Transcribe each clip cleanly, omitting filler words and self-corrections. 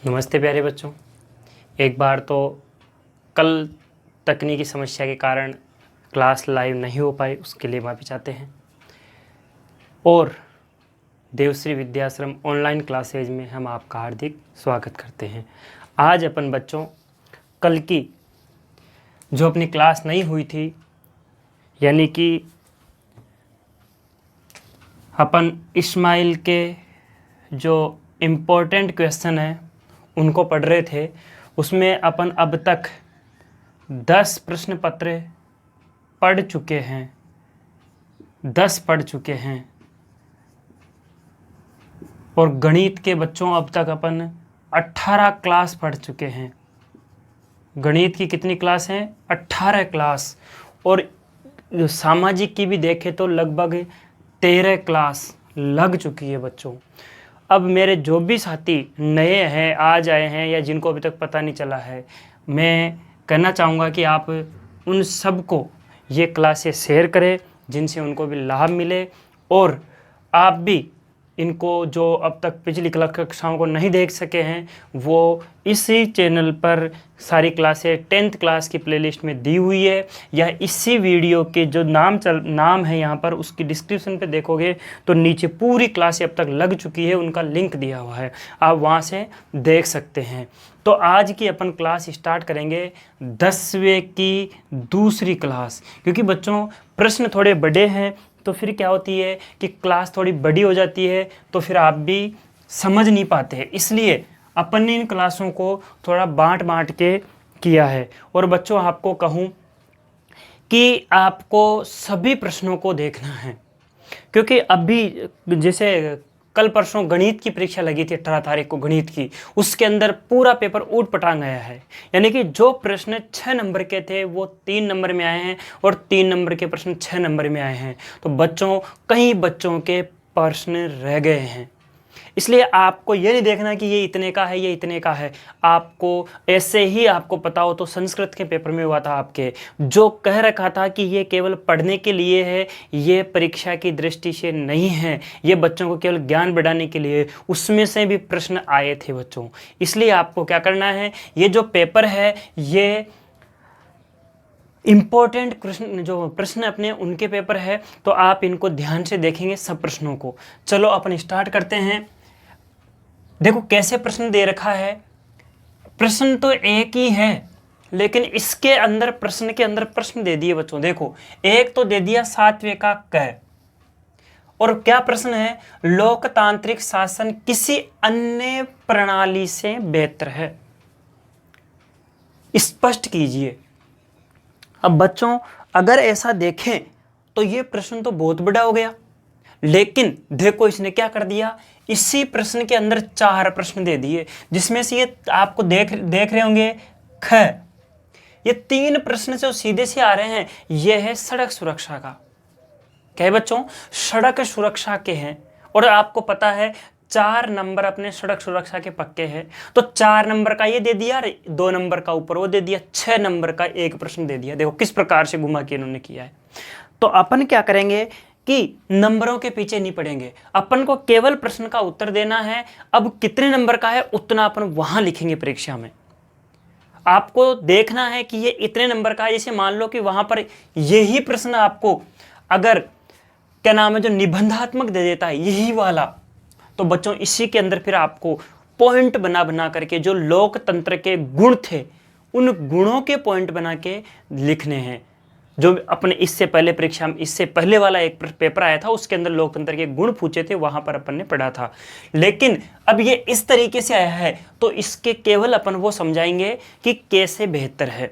नमस्ते प्यारे बच्चों। एक बार तो कल तकनीकी समस्या के कारण क्लास लाइव नहीं हो पाई, उसके लिए माफ़ी चाहते हैं। और देवश्री विद्याश्रम ऑनलाइन क्लासेज में हम आपका हार्दिक स्वागत करते हैं। आज अपन बच्चों कल की जो अपनी क्लास नहीं हुई थी, यानी कि अपन इस्माइल के जो इम्पोर्टेंट क्वेश्चन हैं उनको पढ़ रहे थे, उसमें अपन अब तक 10 प्रश्न पत्र पढ़ चुके हैं, 10 पढ़ चुके हैं। और गणित के बच्चों अब तक अपन 18 क्लास पढ़ चुके हैं। गणित की कितनी क्लास हैं? 18 क्लास। और जो सामाजिक की भी देखें तो लगभग 13 क्लास लग चुकी है बच्चों। अब मेरे जो भी साथी नए हैं, आज आए हैं, या जिनको अभी तक पता नहीं चला है, मैं कहना चाहूँगा कि आप उन सब को ये क्लासेस शेयर करें जिनसे उनको भी लाभ मिले। और आप भी इनको जो अब तक पिछली कक्षाओं को नहीं देख सके हैं, वो इसी चैनल पर सारी क्लासें 10th क्लास की प्लेलिस्ट में दी हुई है, या इसी वीडियो के जो नाम है यहाँ पर, उसकी डिस्क्रिप्शन पे देखोगे तो नीचे पूरी क्लासें अब तक लग चुकी है, उनका लिंक दिया हुआ है, आप वहाँ से देख सकते हैं। तो आज की अपन क्लास स्टार्ट करेंगे 10वीं की दूसरी क्लास। क्योंकि बच्चों प्रश्न थोड़े बड़े हैं तो फिर क्या होती है कि क्लास थोड़ी बड़ी हो जाती है, तो फिर आप भी समझ नहीं पाते हैं। इसलिए अपन ने इन क्लासों को थोड़ा बांट बांट के किया है। और बच्चों आपको कहूँ कि आपको सभी प्रश्नों को देखना है, क्योंकि अभी जैसे कल परसों गणित की परीक्षा लगी थी 18 तारीख को गणित की, उसके अंदर पूरा पेपर ऊट पटांग आया है। यानी कि जो प्रश्न 6 नंबर के थे वो 3 नंबर में आए हैं, और 3 नंबर के प्रश्न 6 नंबर में आए हैं। तो बच्चों कई बच्चों के प्रश्न रह गए हैं। इसलिए आपको ये नहीं देखना कि ये इतने का है, ये इतने का है। आपको ऐसे ही आपको पता हो तो संस्कृत के पेपर में हुआ था आपके, जो कह रखा था कि ये केवल पढ़ने के लिए है, ये परीक्षा की दृष्टि से नहीं है, ये बच्चों को केवल ज्ञान बढ़ाने के लिए, उसमें से भी प्रश्न आए थे बच्चों। इसलिए आपको क्या करना है, ये जो पेपर है ये इम्पोर्टेंट प्रश्न अपने उनके पेपर है, तो आप इनको ध्यान से देखेंगे सब प्रश्नों को। चलो अपन स्टार्ट करते हैं। देखो कैसे प्रश्न दे रखा है। प्रश्न तो एक ही है, लेकिन इसके अंदर प्रश्न के अंदर प्रश्न दे दिए बच्चों। देखो एक तो दे दिया 7वें का क, और क्या प्रश्न है, लोकतांत्रिक शासन किसी अन्य प्रणाली से बेहतर है, स्पष्ट कीजिए। अब बच्चों अगर ऐसा देखें तो ये प्रश्न तो बहुत बड़ा हो गया, लेकिन देखो इसने क्या कर दिया, इसी प्रश्न के अंदर 4 प्रश्न दे दिए, जिसमें से ये आपको देख रहे होंगे ख। ये 3 प्रश्न जो सीधे से आ रहे हैं, ये है सड़क सुरक्षा का। क्या है बच्चों? सड़क सुरक्षा के हैं। और आपको पता है 4 नंबर अपने सड़क सुरक्षा के पक्के हैं, तो 4 नंबर का ये दे दिया, 2 नंबर का ऊपर वो दे दिया, 6 नंबर का एक प्रश्न दे दिया। देखो किस प्रकार से घुमा के इन्होंने किया है। तो अपन क्या करेंगे कि नंबरों के पीछे नहीं पड़ेंगे, अपन को केवल प्रश्न का उत्तर देना है। अब कितने नंबर का है उतना अपन वहां लिखेंगे परीक्षा में। आपको देखना है कि ये इतने नंबर का है। जैसे मान लो कि वहां पर यही प्रश्न आपको अगर क्या नाम है जो निबंधात्मक दे देता है यही वाला, तो बच्चों इसी के अंदर फिर आपको पॉइंट बना बना करके जो लोकतंत्र के गुण थे उन गुणों के पॉइंट बना के लिखने हैं। जो अपने इससे पहले परीक्षा में, इससे पहले वाला एक पेपर आया था उसके अंदर लोकतंत्र के गुण पूछे थे, वहां पर अपन ने पढ़ा था। लेकिन अब ये इस तरीके से आया है तो इसके केवल अपन वो समझाएंगे कि कैसे बेहतर है।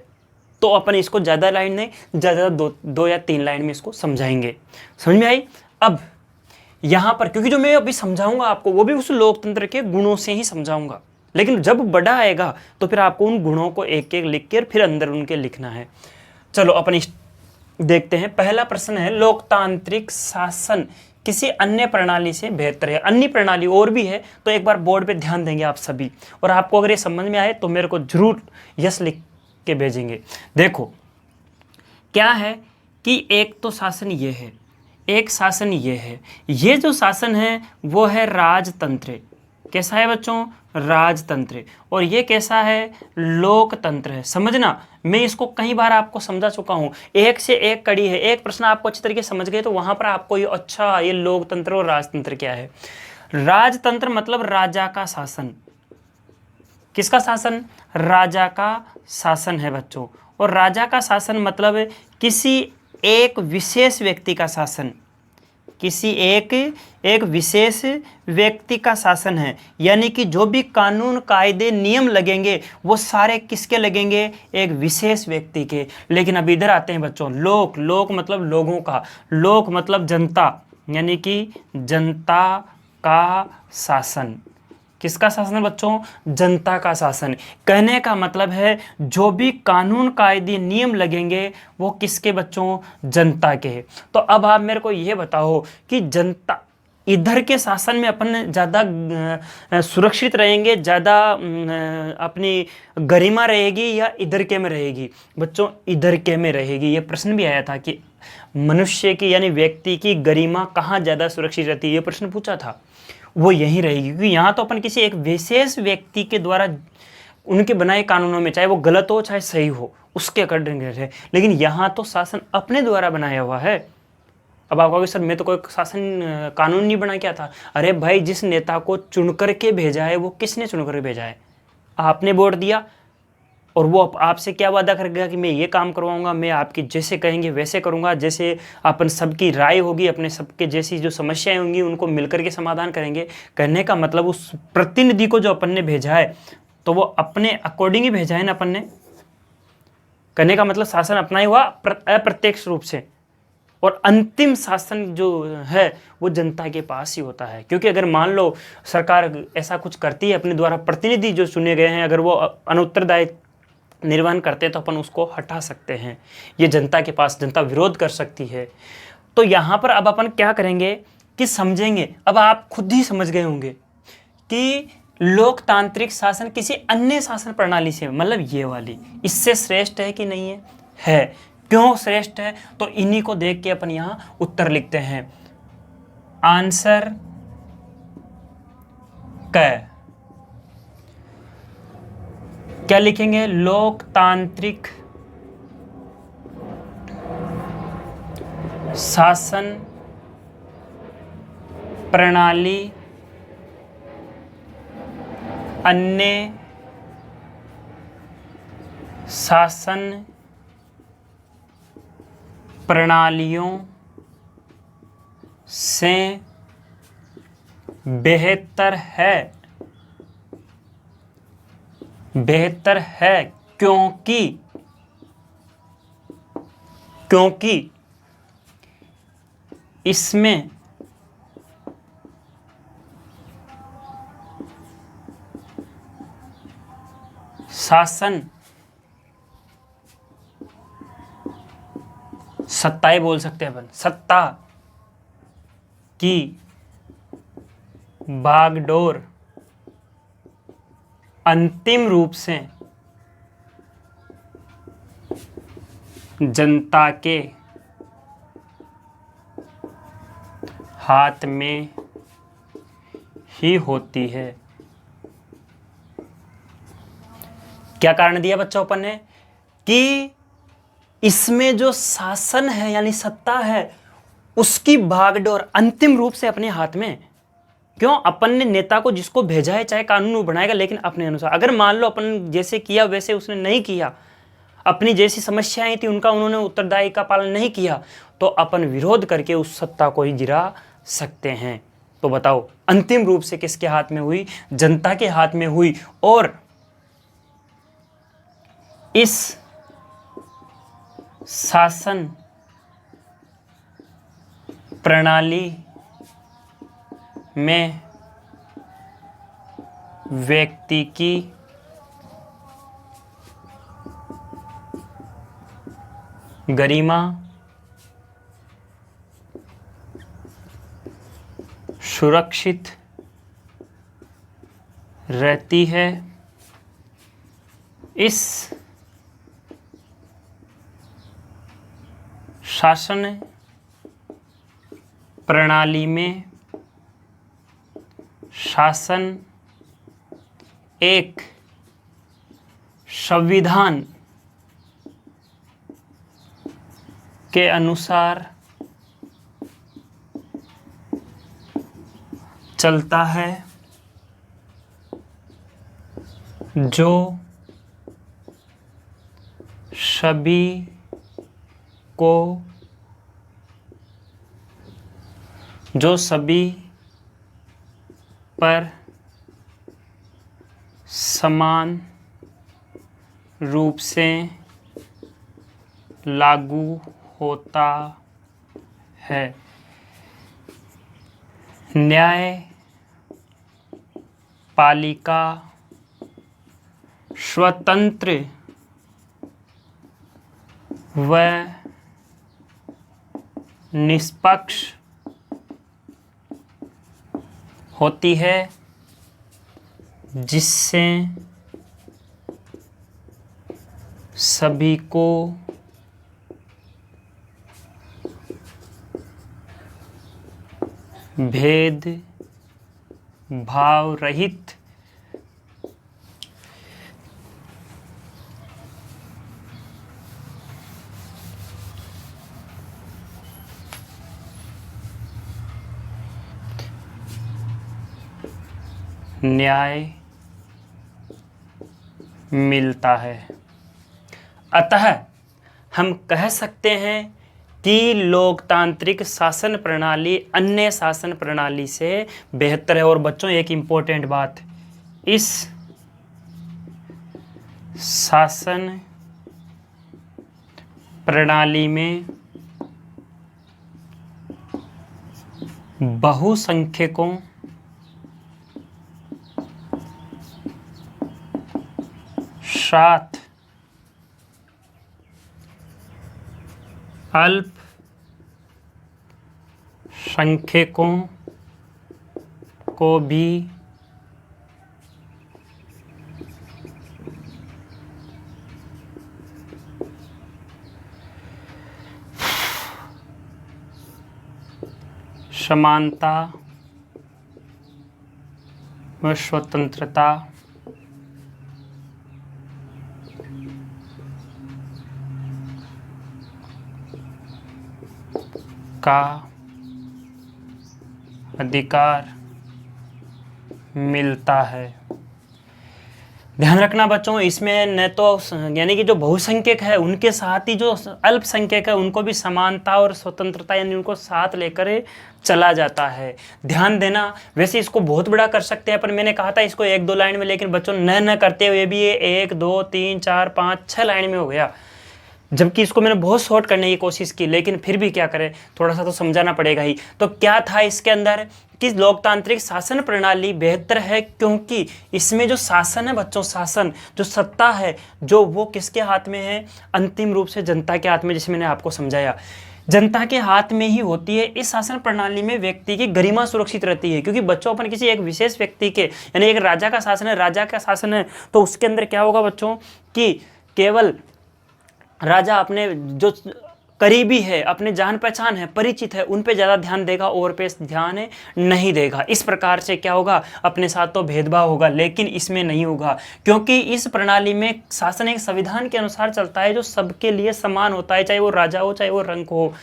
तो अपन इसको ज़्यादा लाइन नहीं, ज़्यादा 2 या 3 लाइन में इसको समझाएंगे। समझ में आई? अब यहाँ पर क्योंकि जो मैं अभी समझाऊंगा आपको वो भी उस लोकतंत्र के गुणों से ही समझाऊंगा, लेकिन जब बड़ा आएगा तो फिर आपको उन गुणों को एक एक लिख कर फिर अंदर उनके लिखना है। चलो अपन देखते हैं। पहला प्रश्न है, लोकतांत्रिक शासन किसी अन्य प्रणाली से बेहतर है। अन्य प्रणाली और भी है, तो एक बार बोर्ड पे ध्यान देंगे आप सभी। और आपको अगर ये समझ में आए तो मेरे को जरूर यस लिख के भेजेंगे। देखो क्या है कि एक तो शासन ये है, एक शासन ये है। ये जो शासन है वो है राजतंत्र। कैसा है बच्चों? राजतंत्र, और ये कैसा है, लोकतंत्र है। समझना, मैं इसको कई बार आपको समझा चुका हूँ, एक से एक कड़ी है। एक प्रश्न आपको अच्छी तरीके से समझ गए तो वहां पर आपको ये अच्छा ये लोकतंत्र और राजतंत्र क्या है। राजतंत्र मतलब राजा का शासन। किसका शासन, राजा का शासन है बच्चों। और राजा का शासन मतलब किसी एक विशेष व्यक्ति का शासन, किसी एक विशेष व्यक्ति का शासन है। यानी कि जो भी कानून कायदे नियम लगेंगे वो सारे किसके लगेंगे, एक विशेष व्यक्ति के। लेकिन अब इधर आते हैं बच्चों, लोक, लोक मतलब लोगों का, लोक मतलब जनता, यानी कि जनता का शासन। किसका शासन है बच्चों, जनता का शासन। कहने का मतलब है जो भी कानून कायदे नियम लगेंगे वो किसके बच्चों, जनता के। तो अब आप मेरे को ये बताओ कि जनता इधर के शासन में अपन ज़्यादा सुरक्षित रहेंगे, ज़्यादा अपनी गरिमा रहेगी, या इधर के में रहेगी बच्चों, इधर के में रहेगी। ये प्रश्न भी आया था कि मनुष्य की यानी व्यक्ति की गरिमा कहाँ ज़्यादा सुरक्षित रहती है, ये प्रश्न पूछा था। वो यहीं रहेगी, क्योंकि यहाँ तो अपन किसी एक विशेष व्यक्ति के द्वारा उनके बनाए कानूनों में, चाहे वो गलत हो चाहे सही हो, उसके अकॉर्डिंग रहे। लेकिन यहाँ तो शासन अपने द्वारा बनाया हुआ है। अब आप कहोगे सर मैं तो कोई शासन कानून नहीं बना, क्या था। अरे भाई, जिस नेता को चुन करके भेजा है वो किसने चुन कर भेजा है, आपने वोट दिया, और वो आपसे क्या वादा करेगा कि मैं ये काम करवाऊंगा, मैं आपकी जैसे कहेंगे वैसे करूंगा, जैसे अपन सबकी राय होगी, अपने सबके जैसी जो समस्याएं होंगी उनको मिलकर के समाधान करेंगे। कहने का मतलब उस प्रतिनिधि को जो अपन ने भेजा है तो वो अपने अकॉर्डिंग ही भेजा है ना अपन ने। कहने का मतलब शासन अपना ही हुआ अप्रत्यक्ष रूप से, और अंतिम शासन जो है वो जनता के पास ही होता है। क्योंकि अगर मान लो सरकार ऐसा कुछ करती है, अपने द्वारा प्रतिनिधि जो चुने गए हैं अगर वो अनुत्तरदायी निर्वहन करते हैं तो अपन उसको हटा सकते हैं। ये जनता के पास, जनता विरोध कर सकती है। तो यहाँ पर अब अपन क्या करेंगे कि समझेंगे। अब आप खुद ही समझ गए होंगे कि लोकतांत्रिक शासन किसी अन्य शासन प्रणाली से, मतलब ये वाली, इससे श्रेष्ठ है कि नहीं है, है। क्यों श्रेष्ठ है, तो इन्हीं को देख के अपन यहाँ उत्तर लिखते हैं। आंसर क, क्या लिखेंगे, लोकतांत्रिक शासन प्रणाली अन्य शासन प्रणालियों से बेहतर है, बेहतर है। क्योंकि इसमें शासन सत्ताएं बोल सकते हैं अपन, सत्ता की बागडोर अंतिम रूप से जनता के हाथ में ही होती है। क्या कारण दिया बच्चों अपन ने कि इसमें जो शासन है यानी सत्ता है उसकी भागडोर अंतिम रूप से अपने हाथ में। क्यों, अपन ने नेता को जिसको भेजा है चाहे कानून वो बनाएगा लेकिन अपने अनुसार। अगर मान लो अपन जैसे किया वैसे उसने नहीं किया, अपनी जैसी समस्याएं थी उनका उन्होंने उत्तरदायी का पालन नहीं किया, तो अपन विरोध करके उस सत्ता को ही गिरा सकते हैं। तो बताओ अंतिम रूप से किसके हाथ में हुई, जनता के हाथ में हुई। और इस शासन प्रणाली में व्यक्ति की गरिमा सुरक्षित रहती है। इस शासन प्रणाली में शासन एक संविधान के अनुसार चलता है, जो सभी पर समान रूप से लागू होता है। न्यायपालिका स्वतंत्र व निष्पक्ष होती है, जिससे सभी को भेदभाव रहित न्याय मिलता है। अतः हम कह सकते हैं कि लोकतांत्रिक शासन प्रणाली अन्य शासन प्रणाली से बेहतर है। और बच्चों, एक इम्पोर्टेंट बात, इस शासन प्रणाली में बहुसंख्यकों साथ अल्पसंख्यकों को भी समानता व स्वतंत्रता का अधिकार मिलता है। ध्यान रखना बच्चों, इसमें न तो यानी कि जो बहुसंख्यक है उनके साथ ही जो अल्पसंख्यक है उनको भी समानता और स्वतंत्रता यानी उनको साथ लेकर चला जाता है। ध्यान देना, वैसे इसको बहुत बड़ा कर सकते हैं, पर मैंने कहा था इसको 1-2 लाइन में, लेकिन बच्चों न करते हुए भी ये 1 2 3 4 5 6 लाइन में हो गया, जबकि इसको मैंने बहुत शॉर्ट करने की कोशिश की, लेकिन फिर भी क्या करें, थोड़ा सा तो समझाना पड़ेगा ही। तो क्या था इसके अंदर कि लोकतांत्रिक शासन प्रणाली बेहतर है, क्योंकि इसमें जो शासन है बच्चों, शासन जो सत्ता है जो वो किसके हाथ में है, अंतिम रूप से जनता के हाथ में, जैसे मैंने आपको समझाया जनता के हाथ में ही होती है। इस शासन प्रणाली में व्यक्ति की गरिमा सुरक्षित रहती है, क्योंकि बच्चों अपन किसी एक विशेष व्यक्ति के यानी एक राजा का शासन है, राजा का शासन है तो उसके अंदर क्या होगा बच्चों कि केवल राजा अपने जो करीबी है, अपने जान पहचान है, परिचित है, उन पे ज़्यादा ध्यान देगा और पे ध्यान नहीं देगा। इस प्रकार से क्या होगा, अपने साथ तो भेदभाव होगा, लेकिन इसमें नहीं होगा, क्योंकि इस प्रणाली में शासन एक संविधान के अनुसार चलता है जो सबके लिए समान होता है, चाहे वो राजा हो चाहे वो रंक हो।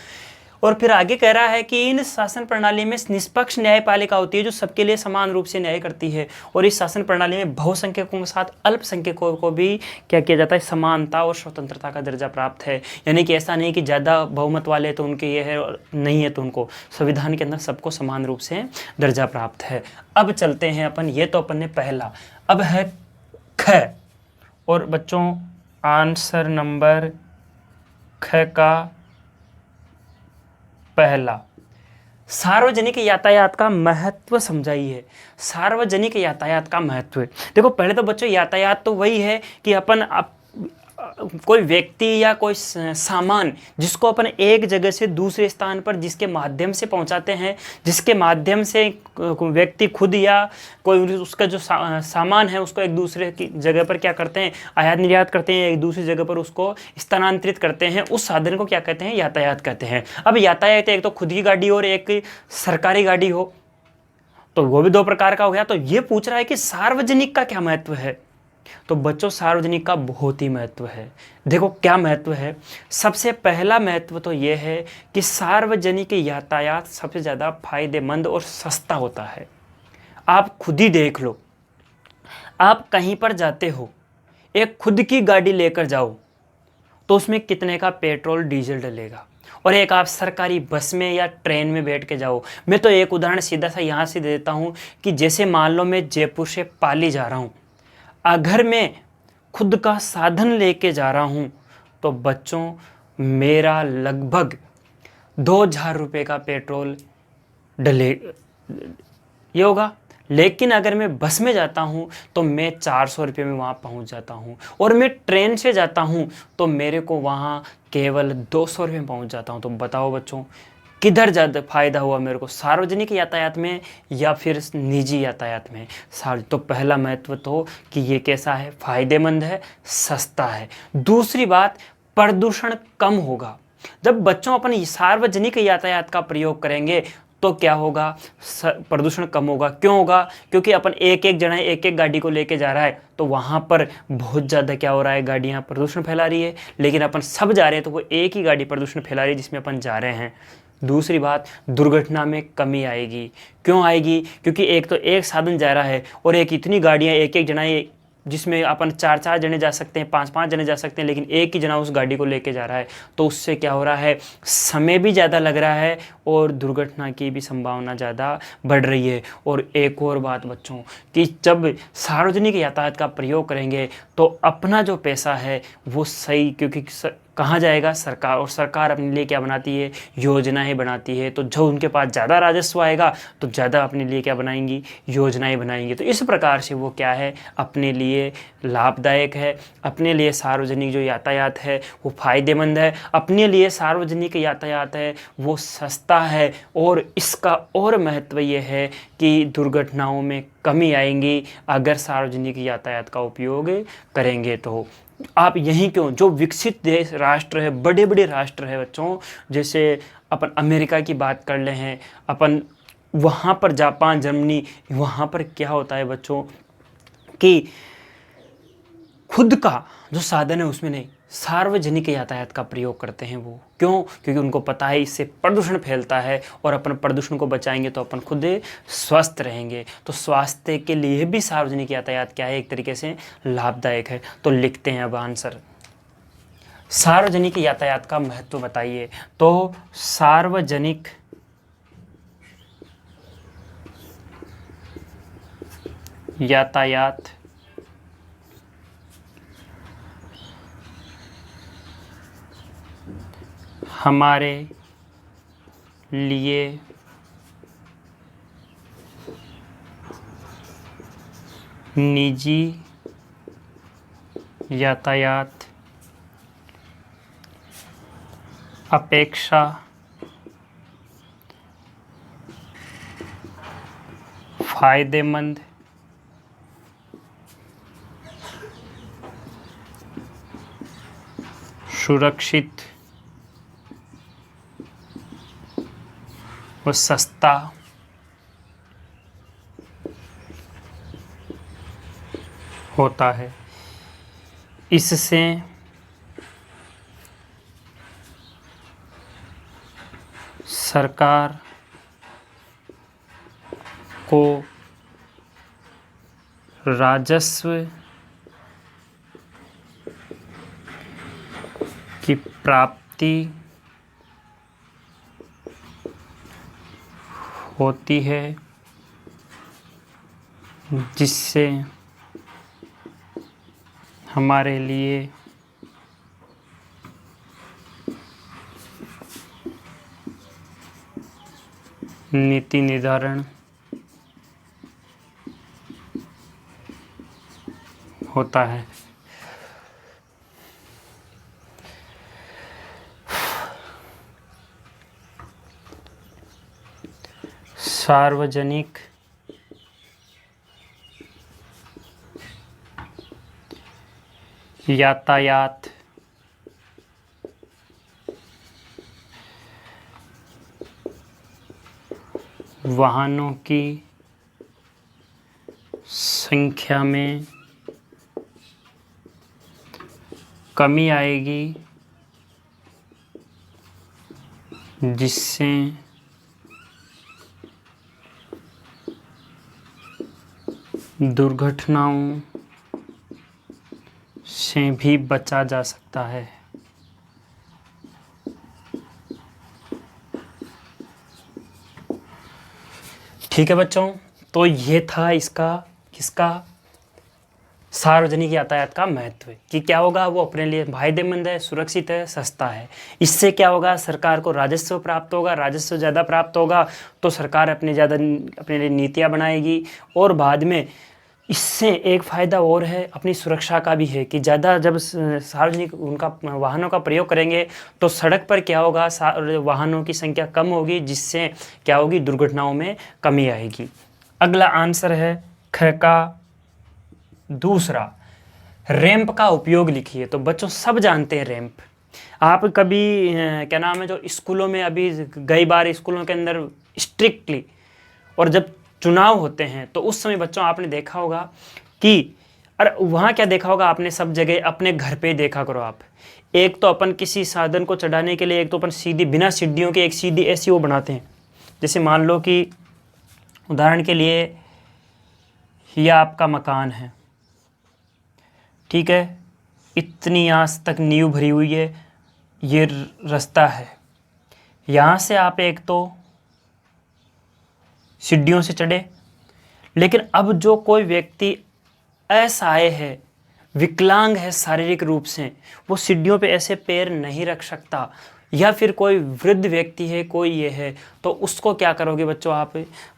और फिर आगे कह रहा है कि इन शासन प्रणाली में निष्पक्ष न्यायपालिका होती है जो सबके लिए समान रूप से न्याय करती है। और इस शासन प्रणाली में बहुसंख्यकों के साथ अल्पसंख्यकों को भी क्या किया जाता है, समानता और स्वतंत्रता का दर्जा प्राप्त है। यानी कि ऐसा नहीं कि ज़्यादा बहुमत वाले तो उनके ये है, नहीं है तो उनको, संविधान के अंदर सबको समान रूप से दर्जा प्राप्त है। अब चलते हैं अपन, ये तो अपन ने पहला, अब है ख। और बच्चों आंसर नंबर ख का पहला, सार्वजनिक यातायात का महत्व समझाइए। सार्वजनिक यातायात का महत्व, देखो पहले तो बच्चों यातायात तो वही है कि अपन कोई व्यक्ति या कोई सामान जिसको अपन एक जगह से दूसरे स्थान पर जिसके माध्यम से पहुंचाते हैं, जिसके माध्यम से व्यक्ति खुद या कोई उसका जो सामान है उसको एक दूसरे की जगह पर क्या करते हैं, आयात निर्यात करते हैं, एक दूसरी जगह पर उसको स्थानांतरित करते हैं, उस साधन को क्या कहते हैं, यातायात कहते हैं। अब यातायात एक तो खुद की गाड़ी और एक सरकारी गाड़ी हो, तो वो भी दो प्रकार का हो गया। तो ये पूछ रहा है कि सार्वजनिक का क्या महत्व है। तो बच्चों सार्वजनिक का बहुत ही महत्व है। देखो क्या महत्व है। सबसे पहला महत्व तो ये है कि सार्वजनिक यातायात सबसे ज़्यादा फायदेमंद और सस्ता होता है। आप खुद ही देख लो, आप कहीं पर जाते हो, एक खुद की गाड़ी लेकर जाओ तो उसमें कितने का पेट्रोल डीजल डलेगा, और एक आप सरकारी बस में या ट्रेन में बैठ के जाओ। मैं तो एक उदाहरण सीधा सा यहाँ से देता हूँ कि जैसे मान लो मैं जयपुर से पाली जा रहा हूँ, अगर मैं खुद का साधन लेके जा रहा हूँ तो बच्चों मेरा लगभग 2,000 रुपये का पेट्रोल डले ये होगा। लेकिन अगर मैं बस में जाता हूँ तो मैं 400 रुपये में वहाँ पहुँच जाता हूँ, और मैं ट्रेन से जाता हूँ तो मेरे को वहाँ केवल 200 रुपये में पहुँच जाता हूँ। तो बताओ बच्चों किधर ज़्यादा फ़ायदा हुआ मेरे को, सार्वजनिक यातायात में या फिर निजी यातायात में। तो पहला महत्व तो कि ये कैसा है, फ़ायदेमंद है, सस्ता है। दूसरी बात, प्रदूषण कम होगा। जब बच्चों अपन सार्वजनिक यातायात का प्रयोग करेंगे तो क्या होगा, प्रदूषण कम होगा। क्यों होगा, क्योंकि अपन एक एक जना एक एक गाड़ी को लेके जा रहा है तो वहाँ पर बहुत ज़्यादा क्या हो रहा है, गाड़ियाँ प्रदूषण फैला रही है। लेकिन अपन सब जा रहे हैं तो वो एक ही गाड़ी प्रदूषण फैला रही है जिसमें अपन जा रहे हैं। दूसरी बात, दुर्घटना में कमी आएगी। क्यों आएगी, क्योंकि एक तो एक साधन जा रहा है और एक इतनी गाड़ियाँ एक एक जना जिसमें अपन 4-4 जने जा सकते हैं, 5-5 जने जा सकते हैं, लेकिन एक ही जना उस गाड़ी को लेके जा रहा है। तो उससे क्या हो रहा है, समय भी ज़्यादा लग रहा है और दुर्घटना की भी संभावना ज़्यादा बढ़ रही है। और एक और बात बच्चों कि जब सार्वजनिक यातायात का प्रयोग करेंगे तो अपना जो पैसा है वो सही, क्योंकि कहाँ जाएगा, सरकार, और सरकार अपने लिए क्या बनाती है, योजनाएं बनाती है। तो जो उनके पास ज़्यादा राजस्व आएगा तो ज़्यादा अपने लिए क्या बनाएंगी, योजनाएं बनाएंगी। तो इस प्रकार से वो क्या है, अपने लिए लाभदायक है। अपने लिए सार्वजनिक जो यातायात है वो फ़ायदेमंद है, अपने लिए सार्वजनिक यातायात है वो सस्ता है। और इसका और महत्व ये है कि दुर्घटनाओं में कमी आएंगी अगर सार्वजनिक यातायात का उपयोग करेंगे। तो आप यहीं क्यों, जो विकसित देश राष्ट्र है, बड़े बड़े राष्ट्र है बच्चों, जैसे अपन अमेरिका की बात कर ले हैं अपन, वहाँ पर जापान, जर्मनी, वहाँ पर क्या होता है बच्चों कि खुद का जो साधन है उसमें नहीं, सार्वजनिक यातायात का प्रयोग करते हैं वो। क्यों, क्योंकि उनको पता है इससे प्रदूषण फैलता है और अपन प्रदूषण को बचाएंगे तो अपन खुद स्वस्थ रहेंगे। तो स्वास्थ्य के लिए भी सार्वजनिक यातायात क्या है, एक तरीके से लाभदायक है। तो लिखते हैं अब आंसर, सार्वजनिक यातायात का महत्व बताइए। तो सार्वजनिक यातायात हमारे लिए निजी यातायात अपेक्षा फायदेमंद सुरक्षित व सस्ता होता है। इससे सरकार को राजस्व की प्राप्ति होती है, जिससे हमारे लिए नीति निर्धारण होता है। सार्वजनिक यातायात वाहनों की संख्या में कमी आएगी, जिससे दुर्घटनाओं से भी बचा जा सकता है। ठीक है बच्चों, तो ये था इसका किसका सार्वजनिक यातायात का महत्व, कि क्या होगा वो अपने लिए फायदेमंद है, सुरक्षित है, सस्ता है। इससे क्या होगा, सरकार को राजस्व प्राप्त होगा, राजस्व ज़्यादा प्राप्त होगा तो सरकार अपने लिए नीतियाँ बनाएगी। और बाद में इससे एक फ़ायदा और है, अपनी सुरक्षा का भी है, कि ज़्यादा जब सार्वजनिक उनका वाहनों का प्रयोग करेंगे तो सड़क पर क्या होगा, वाहनों की संख्या कम होगी, जिससे क्या होगी, दुर्घटनाओं में कमी आएगी। अगला आंसर है ख का दूसरा, रैंप का उपयोग लिखिए। तो बच्चों सब जानते हैं रैंप। आप कभी क्या नाम है, जो स्कूलों में अभी कई बार स्कूलों के अंदर स्ट्रिक्टली, और जब चुनाव होते हैं तो उस समय बच्चों आपने देखा होगा कि, अरे वहाँ क्या देखा होगा आपने, सब जगह अपने घर पे देखा करो आप। एक तो अपन किसी साधन को चढ़ाने के लिए एक तो अपन सीधी बिना सीढ़ियों के एक सीधी ऐसी वो बनाते हैं। जैसे मान लो कि उदाहरण के लिए ये आपका मकान है, ठीक है, इतनी आज तक नींव भरी हुई है, ये रास्ता है, यहाँ से आप एक तो सीढ़ियों से चढ़े। लेकिन अब जो कोई व्यक्ति असहाय है, विकलांग है शारीरिक रूप से, वो सीढ़ियों पे ऐसे पैर नहीं रख सकता, या फिर कोई वृद्ध व्यक्ति है, कोई ये है, तो उसको क्या करोगे बच्चों आप,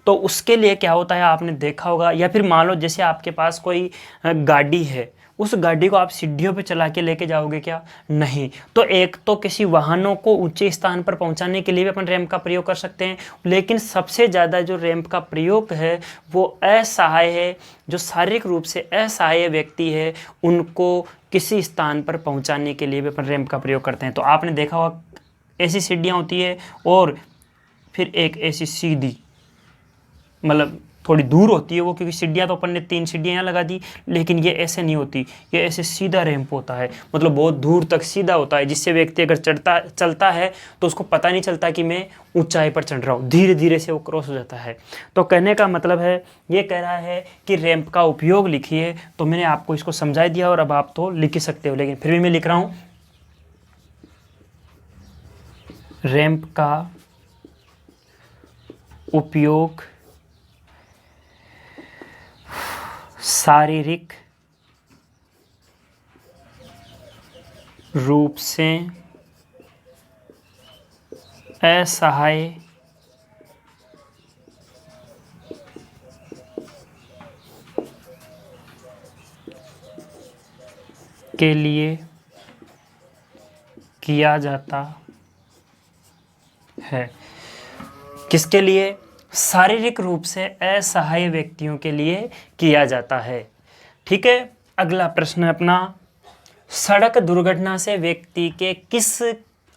तो उसके लिए क्या होता है आपने देखा होगा। या फिर मान लो जैसे आपके पास कोई गाड़ी है, उस गाड़ी को आप सीढ़ियों पे चला के लेके जाओगे क्या, नहीं। तो एक तो किसी वाहनों को ऊंचे स्थान पर पहुंचाने के लिए भी अपन रैंप का प्रयोग कर सकते हैं, लेकिन सबसे ज़्यादा जो रैंप का प्रयोग है वो असहाय है, जो शारीरिक रूप से असहाय व्यक्ति है, उनको किसी स्थान पर पहुंचाने के लिए भी अपन रैंप का प्रयोग करते हैं। तो आपने देखा होगा ऐसी सीढ़ियाँ होती है और फिर एक ऐसी सीधी, मतलब थोड़ी दूर होती है वो, क्योंकि सीढ़ियाँ तो अपन ने 3 सीढ़ियाँ यहाँ लगा दी, लेकिन ये ऐसे नहीं होती, ये ऐसे सीधा रैंप होता है, मतलब बहुत दूर तक सीधा होता है, जिससे व्यक्ति अगर चलता है तो उसको पता नहीं चलता कि मैं ऊंचाई पर चढ़ रहा हूँ, धीरे धीरे से वो क्रॉस हो जाता है। तो कहने का मतलब है, ये कह रहा है कि रैंप का उपयोग लिखिए। तो मैंने आपको इसको समझा दिया और अब आप तो लिख ही सकते हो, लेकिन फिर भी मैं लिख रहा हूँ, रैंप का उपयोग शारीरिक रूप से असहाय के लिए किया जाता है। किसके लिए, शारीरिक रूप से असहाय व्यक्तियों के लिए किया जाता है। ठीक है, अगला प्रश्न है अपना, सड़क दुर्घटना से व्यक्ति के किस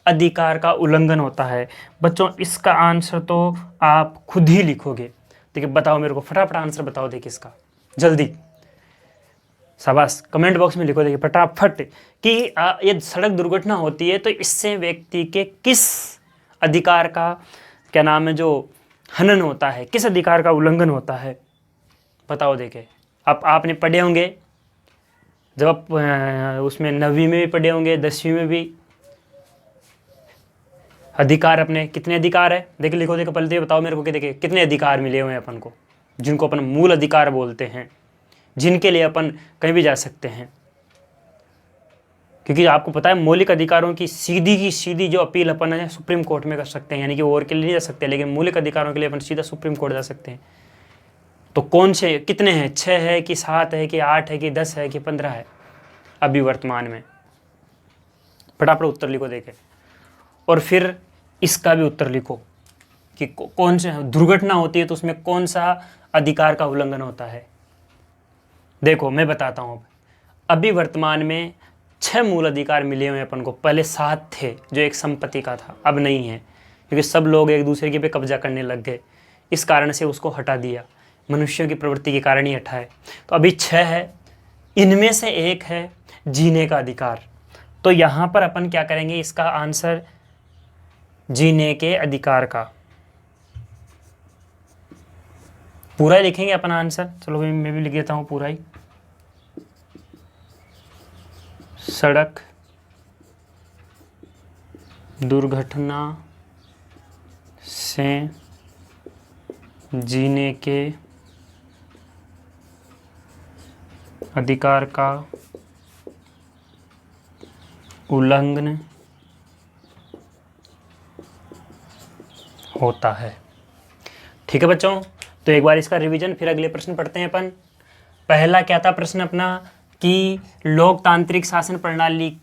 अधिकार का उल्लंघन होता है। बच्चों इसका आंसर तो आप खुद ही लिखोगे। देखिए बताओ मेरे को, फटाफट आंसर बताओ, देखिए इसका जल्दी, शाबाश, कमेंट बॉक्स में लिखो देखिए फटाफट कि ये सड़क दुर्घटना होती है तो इससे व्यक्ति के किस अधिकार का क्या नाम है जो हनन होता है, किस अधिकार का उल्लंघन होता है, बताओ। देखे अब आपने पढ़े होंगे, जब आप उसमें 9वीं में भी पढ़े होंगे, 10वीं में भी, अधिकार अपने कितने अधिकार है, देखे लिखो, देखो पहले तो बताओ मेरे को कि देखिए कितने अधिकार मिले हुए हैं अपन को, जिनको अपन मूल अधिकार बोलते हैं, जिनके लिए अपन कहीं भी जा सकते हैं। क्योंकि आपको पता है मौलिक अधिकारों की सीधी जो अपील अपन है सुप्रीम कोर्ट में कर सकते हैं, यानी कि और के लिए नहीं जा सकते, लेकिन मौलिक अधिकारों के लिए अपन सीधा सुप्रीम कोर्ट जा सकते हैं। तो कौन से कितने हैं, 6 है कि 7 है कि 8 है कि 10 है कि 15 है अभी वर्तमान में, फटाफट उत्तर लिखो देखे। और फिर इसका भी उत्तर लिखो कि कौन से दुर्घटना होती है तो उसमें कौन सा अधिकार का उल्लंघन होता है। देखो मैं बताता हूँ, अभी वर्तमान में 6 मूल अधिकार मिले हुए अपन को, पहले 7 थे जो एक संपत्ति का था, अब नहीं है क्योंकि सब लोग एक दूसरे के पे कब्जा करने लग गए, इस कारण से उसको हटा दिया। मनुष्यों की प्रवृत्ति के कारण ही 8 है। तो अभी 6 है, इनमें से एक है जीने का अधिकार। तो यहाँ पर अपन क्या करेंगे, इसका आंसर जीने के अधिकार का पूरा ही लिखेंगे अपन आंसर। चलो मैं भी लिख देता हूँ पूरा ही। सड़क दुर्घटना से जीने के अधिकार का उल्लंघन होता है। ठीक है बच्चों, तो एक बार इसका रिवीजन, फिर अगले प्रश्न पढ़ते हैं अपन। पहला क्या था प्रश्न अपना कि लोकतांत्रिक शासन प्रणाली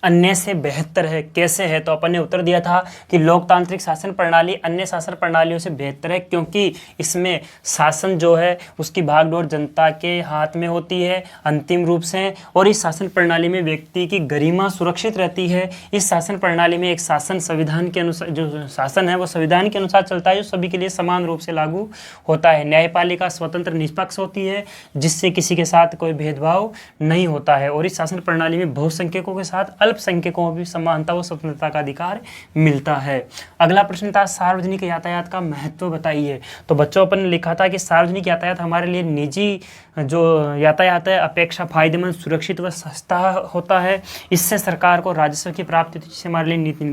अन्य से बेहतर है, कैसे है? तो अपन ने उत्तर दिया था कि लोकतांत्रिक शासन प्रणाली अन्य शासन प्रणालियों से बेहतर है क्योंकि इसमें शासन जो है उसकी भागदौड़ जनता के हाथ में होती है अंतिम रूप से, और इस शासन प्रणाली में व्यक्ति की गरिमा सुरक्षित रहती है। इस शासन प्रणाली में एक शासन संविधान के अनुसार, जो शासन है वो संविधान के अनुसार चलता है, जो सभी के लिए समान रूप से लागू होता है। न्यायपालिका स्वतंत्र निष्पक्ष होती है जिससे किसी के साथ कोई भेदभाव नहीं होता है, और इस शासन प्रणाली में बहुसंख्यकों के साथ अल्पसंख्यकों को भी समानता व स्वतंत्रता का अधिकार मिलता है। अगला प्रश्न था सार्वजनिक यातायात का महत्व बताइए। तो बच्चों अपन ने लिखा था कि सार्वजनिक यातायात हमारे लिए निजी जो यातायात है अपेक्षा फायदेमंद, सुरक्षित व सस्ता होता है। इससे सरकार को राजस्व की प्राप्ति होती है, जिससे हमारे लिए नीति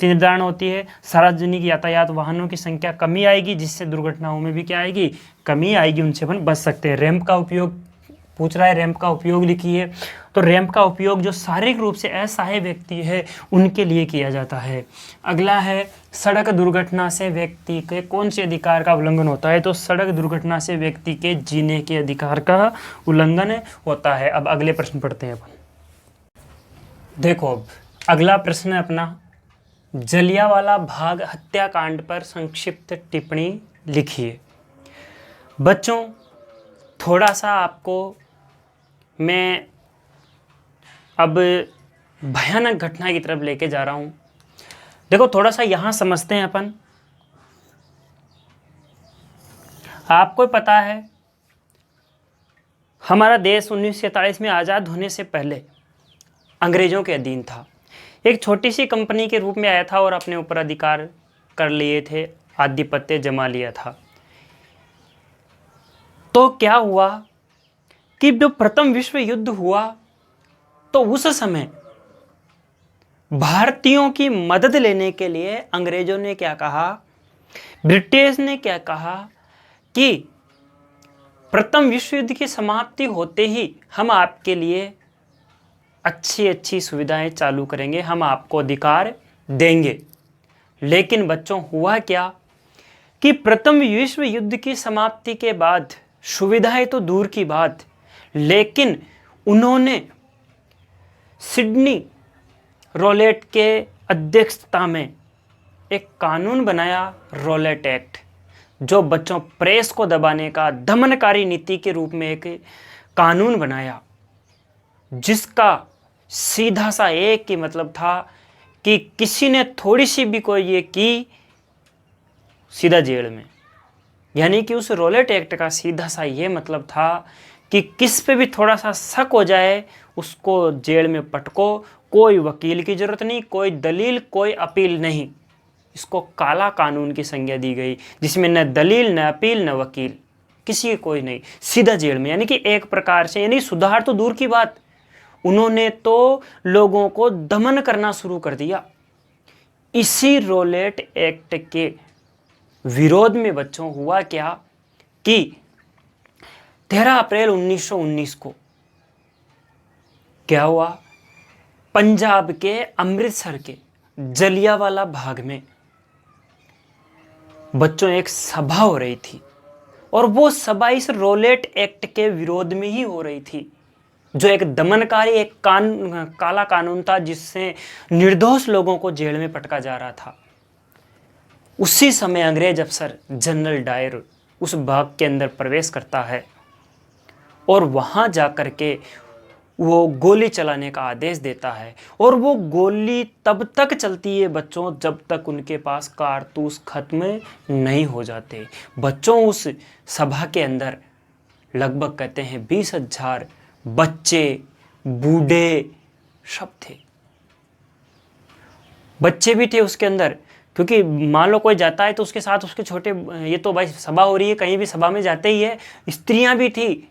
निर्धारण होती है। सार्वजनिक यातायात वाहनों की संख्या कमी आएगी जिससे दुर्घटनाओं में भी क्या आएगी, कमी आएगी, उनसे अपन बच सकते हैं। रैंप का उपयोग पूछ रहा है, रैंप का उपयोग लिखिए। तो रैंप का उपयोग जो शारीरिक रूप से असहाय व्यक्ति है उनके लिए किया जाता है। अगला है सड़क दुर्घटना से व्यक्ति के कौन से अधिकार का उल्लंघन होता है? तो सड़क दुर्घटना से व्यक्ति के जीने के अधिकार का उल्लंघन होता है। अब अगले प्रश्न पढ़ते हैं अपन। देखो अब अगला प्रश्न है अपना, जलियांवाला बाग हत्याकांड पर संक्षिप्त टिप्पणी लिखिए। बच्चों थोड़ा सा आपको मैं अब भयानक घटना की तरफ लेके जा रहा हूं। देखो थोड़ा सा यहां समझते हैं अपन। आपको पता है हमारा देश 1947 में आज़ाद होने से पहले अंग्रेजों के अधीन था। एक छोटी सी कंपनी के रूप में आया था और अपने ऊपर अधिकार कर लिए थे, आधिपत्य जमा लिया था। तो क्या हुआ कि जो प्रथम विश्व युद्ध हुआ तो उस समय भारतीयों की मदद लेने के लिए अंग्रेजों ने क्या कहा, ब्रिटिश ने क्या कहा कि प्रथम विश्व युद्ध की समाप्ति होते ही हम आपके लिए अच्छी अच्छी सुविधाएं चालू करेंगे, हम आपको अधिकार देंगे। लेकिन बच्चों हुआ क्या कि प्रथम विश्व युद्ध की समाप्ति के बाद सुविधाएं तो दूर की बात, लेकिन उन्होंने सिडनी रोलेट के अध्यक्षता में एक कानून बनाया, रोलेट एक्ट, जो बच्चों प्रेस को दबाने का दमनकारी नीति के रूप में एक कानून बनाया, जिसका सीधा सा एक ही मतलब था कि किसी ने थोड़ी सी भी कोई ये की सीधा जेल में। यानी कि उस रोलेट एक्ट का सीधा सा ये मतलब था कि किस पे भी थोड़ा सा शक हो जाए उसको जेल में पटको, कोई वकील की जरूरत नहीं, कोई दलील, कोई अपील नहीं। इसको काला कानून की संज्ञा दी गई, जिसमें न दलील, न अपील, न वकील, किसी की कोई नहीं, सीधा जेल में। यानी कि एक प्रकार से, यानी सुधार तो दूर की बात, उन्होंने तो लोगों को दमन करना शुरू कर दिया। इसी रोलेट एक्ट के विरोध में बच्चों हुआ क्या कि 13 अप्रैल 1919 को क्या हुआ, पंजाब के अमृतसर के जलियांवाला बाग में बच्चों एक सभा हो रही थी, और वो सभा इस रोलेट एक्ट के विरोध में ही हो रही थी, जो एक दमनकारी, एक काला कानून था जिससे निर्दोष लोगों को जेल में पटका जा रहा था। उसी समय अंग्रेज अफसर जनरल डायर उस बाग के अंदर प्रवेश करता है और वहां जाकर के वो गोली चलाने का आदेश देता है और वो गोली तब तक चलती है बच्चों जब तक उनके पास कारतूस खत्म नहीं हो जाते। बच्चों उस सभा के अंदर लगभग कहते हैं 20,000 बच्चे बूढ़े सब थे, बच्चे भी थे उसके अंदर, क्योंकि मान लो कोई जाता है तो उसके साथ उसके छोटे, ये तो भाई सभा हो रही है, कहीं भी सभा में जाते ही है, स्त्रियां भी थी,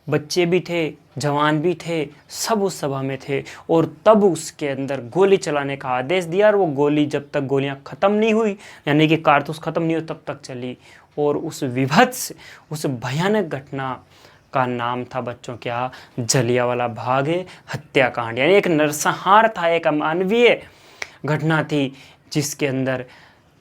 बच्चे भी थे, जवान भी थे, सब उस सभा में थे। और तब उसके अंदर गोली चलाने का आदेश दिया और वो गोली जब तक गोलियां ख़त्म नहीं हुई, यानी कि कारतूस ख़त्म नहीं हुई, तब तक चली। और उस विभत्स, उस भयानक घटना का नाम था बच्चों क्या, जलियांवाला बाग हत्याकांड। यानी एक नरसंहार था, एक अमानवीय घटना थी, जिसके अंदर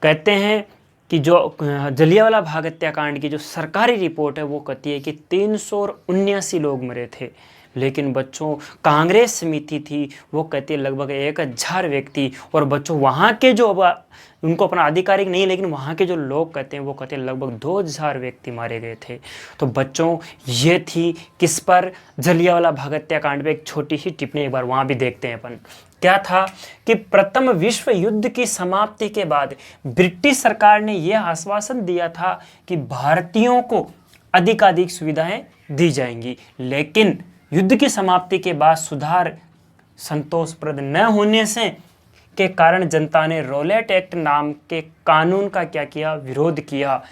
कहते हैं कि जो जलियांवाला बाग हत्याकांड की जो सरकारी रिपोर्ट है वो कहती है कि 379 लोग मरे थे, लेकिन बच्चों कांग्रेस समिति थी वो कहती है लगभग 1,000 व्यक्ति। और बच्चों वहाँ के जो, उनको अपना आधिकारिक नहीं, लेकिन वहाँ के जो लोग कहते हैं वो कहते हैं लगभग 2,000 व्यक्ति मारे गए थे। तो बच्चों ये थी किस पर, जलियांवाला बाग हत्याकांड पे एक छोटी सी टिप्पणी एक बार वहाँ भी देखते हैं अपन। क्या था कि प्रथम विश्व युद्ध की समाप्ति के बाद ब्रिटिश सरकार ने यह आश्वासन दिया था कि भारतीयों को अधिकाधिक सुविधाएं दी जाएंगी, लेकिन युद्ध की समाप्ति के बाद सुधार संतोषप्रद न होने से के कारण जनता ने रॉलेट एक्ट नाम के कानून का क्या किया, विरोध किया,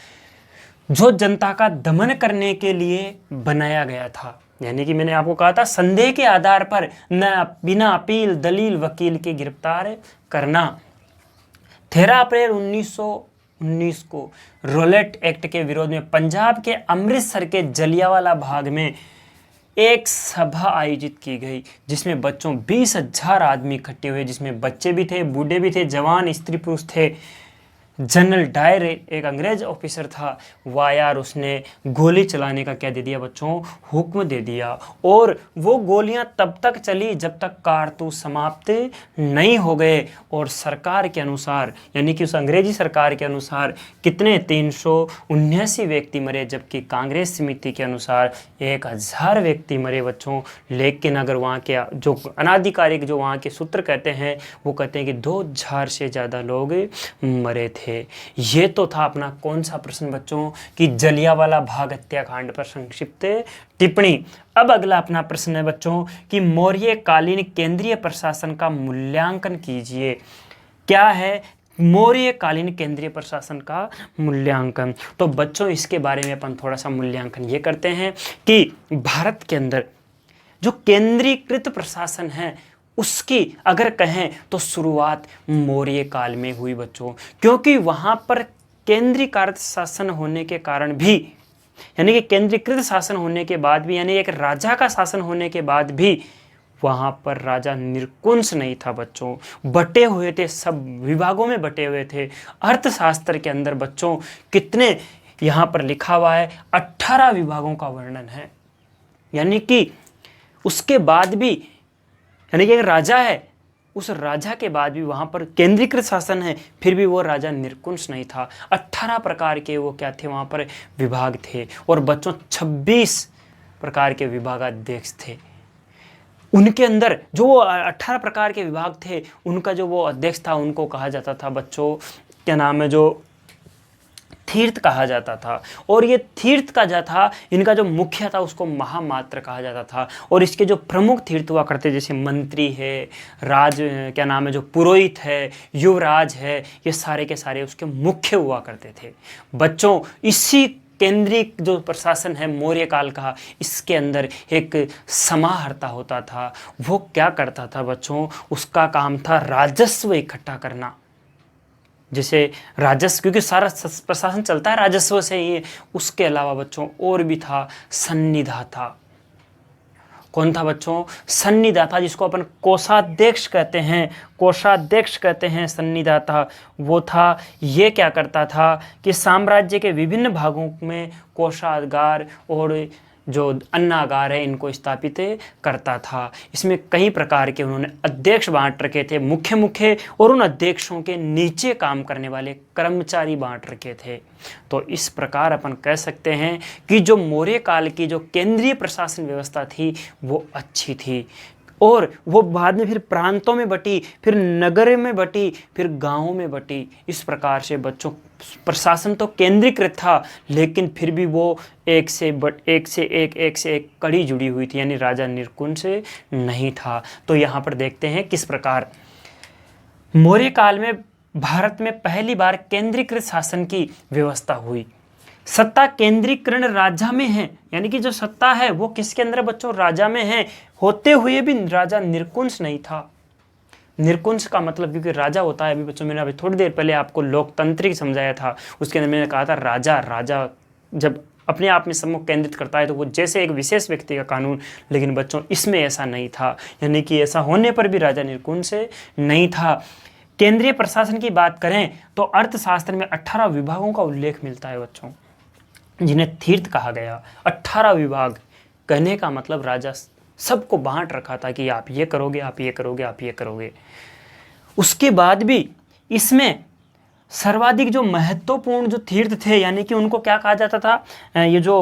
जो जनता का दमन करने के लिए बनाया गया था। यानी कि मैंने आपको कहा था संदेह के आधार पर न बिना अपील दलील वकील के गिरफ्तार करना। 13 अप्रैल 1919 को रॉलेट एक्ट के विरोध में पंजाब के अमृतसर के जलियांवाला बाग में एक सभा आयोजित की गई, जिसमें बच्चों 20,000 आदमी इकट्ठे हुए, जिसमें बच्चे भी थे, बूढ़े भी थे, जवान स्त्री पुरुष थे। जनरल डायर एक अंग्रेज ऑफिसर था, वायार उसने गोली चलाने का क्या दे दिया बच्चों, हुक्म दे दिया। और वो गोलियां तब तक चली जब तक कारतूस समाप्त नहीं हो गए। और सरकार के अनुसार, यानी कि उस अंग्रेजी सरकार के अनुसार कितने 379 व्यक्ति मरे, जबकि कांग्रेस समिति के अनुसार 1,000 व्यक्ति मरे बच्चों। लेकिन अगर वहाँ के जो अनाधिकारिक जो वहाँ के सूत्र कहते हैं वो कहते हैं कि 2,000 से ज़्यादा लोग मरे थे। ये तो था अपना कौन सा प्रश्न बच्चों, कि जलियांवाला बाग हत्याकांड पर संक्षिप्त टिप्पणी। अब अगला अपना प्रश्न है बच्चों कि मौर्य कालीन केंद्रीय प्रशासन का मूल्यांकन कीजिए। क्या है मौर्य कालीन केंद्रीय प्रशासन का मूल्यांकन? तो बच्चों इसके बारे में अपन थोड़ा सा मूल्यांकन ये करते हैं कि भारत के अंदर जो केंद्रीकृत प्रशासन है उसकी अगर कहें तो शुरुआत मौर्य काल में हुई बच्चों, क्योंकि वहाँ पर केंद्रीकृत शासन होने के कारण भी, यानी कि केंद्रीकृत शासन होने के बाद भी, यानी एक राजा का शासन होने के बाद भी वहाँ पर राजा निरकुंश नहीं था बच्चों, बटे हुए थे, सब विभागों में बटे हुए थे। अर्थशास्त्र के अंदर बच्चों कितने यहाँ पर लिखा हुआ है, 18 विभागों का वर्णन है। यानी कि उसके बाद भी, यानी कि एक राजा है, उस राजा के बाद भी वहाँ पर केंद्रीकृत शासन है, फिर भी वो राजा निरकुंश नहीं था। 18 प्रकार के वो क्या थे वहाँ पर विभाग थे। और बच्चों 26 प्रकार के विभागाध्यक्ष थे। उनके अंदर जो 18 प्रकार के विभाग थे, उनका जो वो अध्यक्ष था उनको कहा जाता था बच्चों, क्या नाम है, जो तीर्थ कहा जाता था। और ये तीर्थ का जो था, इनका जो मुखिया था उसको महामात्र कहा जाता था। और इसके जो प्रमुख तीर्थ हुआ करते, जैसे मंत्री है, राज क्या नाम है, जो पुरोहित है, युवराज है, ये सारे के सारे उसके मुख्य हुआ करते थे बच्चों। इसी केंद्रीय जो प्रशासन है मौर्य काल का, इसके अंदर एक समाहर्ता होता था। वो क्या करता था बच्चों, उसका काम था राजस्व इकट्ठा करना। जैसे राजस्व, क्योंकि सारा प्रशासन चलता है राजस्व से ही। उसके अलावा बच्चों और भी था सन्निधाता। कौन था बच्चों, सन्निधाता, जिसको अपन कोषाध्यक्ष कहते हैं, कोषाध्यक्ष कहते हैं सन्निधाता। वो था, ये क्या करता था कि साम्राज्य के विभिन्न भागों में कोषागार और जो अन्नागार है इनको स्थापित करता था। इसमें कई प्रकार के उन्होंने अध्यक्ष बांट रखे थे, मुख्य मुख्य, और उन अध्यक्षों के नीचे काम करने वाले कर्मचारी बांट रखे थे। तो इस प्रकार अपन कह सकते हैं कि जो मौर्य काल की जो केंद्रीय प्रशासन व्यवस्था थी वो अच्छी थी, और वो बाद में फिर प्रांतों में बटी, फिर नगर में बटी, फिर गांवों में बटी। इस प्रकार से बच्चों प्रशासन तो केंद्रीकृत था, लेकिन फिर भी वो एक से एक कड़ी जुड़ी हुई थी, यानी राजा निरकुंज से नहीं था। तो यहाँ पर देखते हैं किस प्रकार मौर्य काल में भारत में पहली बार केंद्रीकृत शासन की व्यवस्था हुई। सत्ता केंद्रीकरण राजा में है, यानी कि जो सत्ता है वो किसके अंदर बच्चों, राजा में है, होते हुए भी राजा निरकुंज नहीं था। निरकुंज का मतलब, क्योंकि राजा होता है, अभी बच्चों मैंने अभी थोड़ी देर पहले आपको लोकतंत्रिक समझाया था, उसके अंदर मैंने कहा था राजा जब अपने आप में सम्मुख केंद्रित करता है तो वो जैसे एक विशेष व्यक्ति का कानून, लेकिन बच्चों इसमें ऐसा नहीं था, यानी कि ऐसा होने पर भी राजा निरकुंज से नहीं था। केंद्रीय प्रशासन की बात करें तो अर्थशास्त्र में 18 विभागों का उल्लेख मिलता है बच्चों, जिन्हें तीर्थ कहा गया। 18 विभाग कहने का मतलब राजा सबको बांट रखा था कि आप ये करोगे, आप ये करोगे, आप ये करोगे। उसके बाद भी इसमें सर्वाधिक जो महत्वपूर्ण जो तीर्थ थे, यानी कि उनको क्या कहा जाता था, ये जो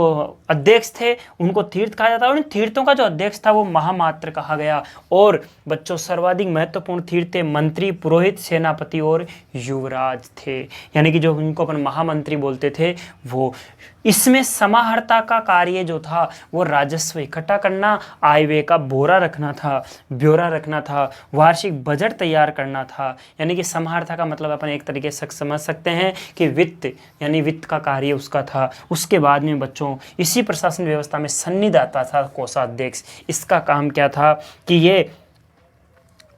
अध्यक्ष थे उनको तीर्थ कहा जाता था, और इन तीर्थों का जो अध्यक्ष था वो महामात्र कहा गया। और बच्चों सर्वाधिक महत्वपूर्ण तीर्थ थे मंत्री, पुरोहित, सेनापति और युवराज थे, यानी कि जो उनको अपन महामंत्री बोलते थे वो। इसमें समाहर्ता का कार्य जो था वो राजस्व इकट्ठा करना, आय व्यय का ब्यौरा रखना था, वार्षिक बजट तैयार करना था। यानी कि समाहर्ता का मतलब अपन एक तरीके से समझ सकते हैं कि वित्त, यानी वित्त का कार्य उसका था। उसके बाद में बच्चों इसी प्रशासन व्यवस्था में सन्निधाता था कोषाध्यक्ष। इसका काम क्या था कि ये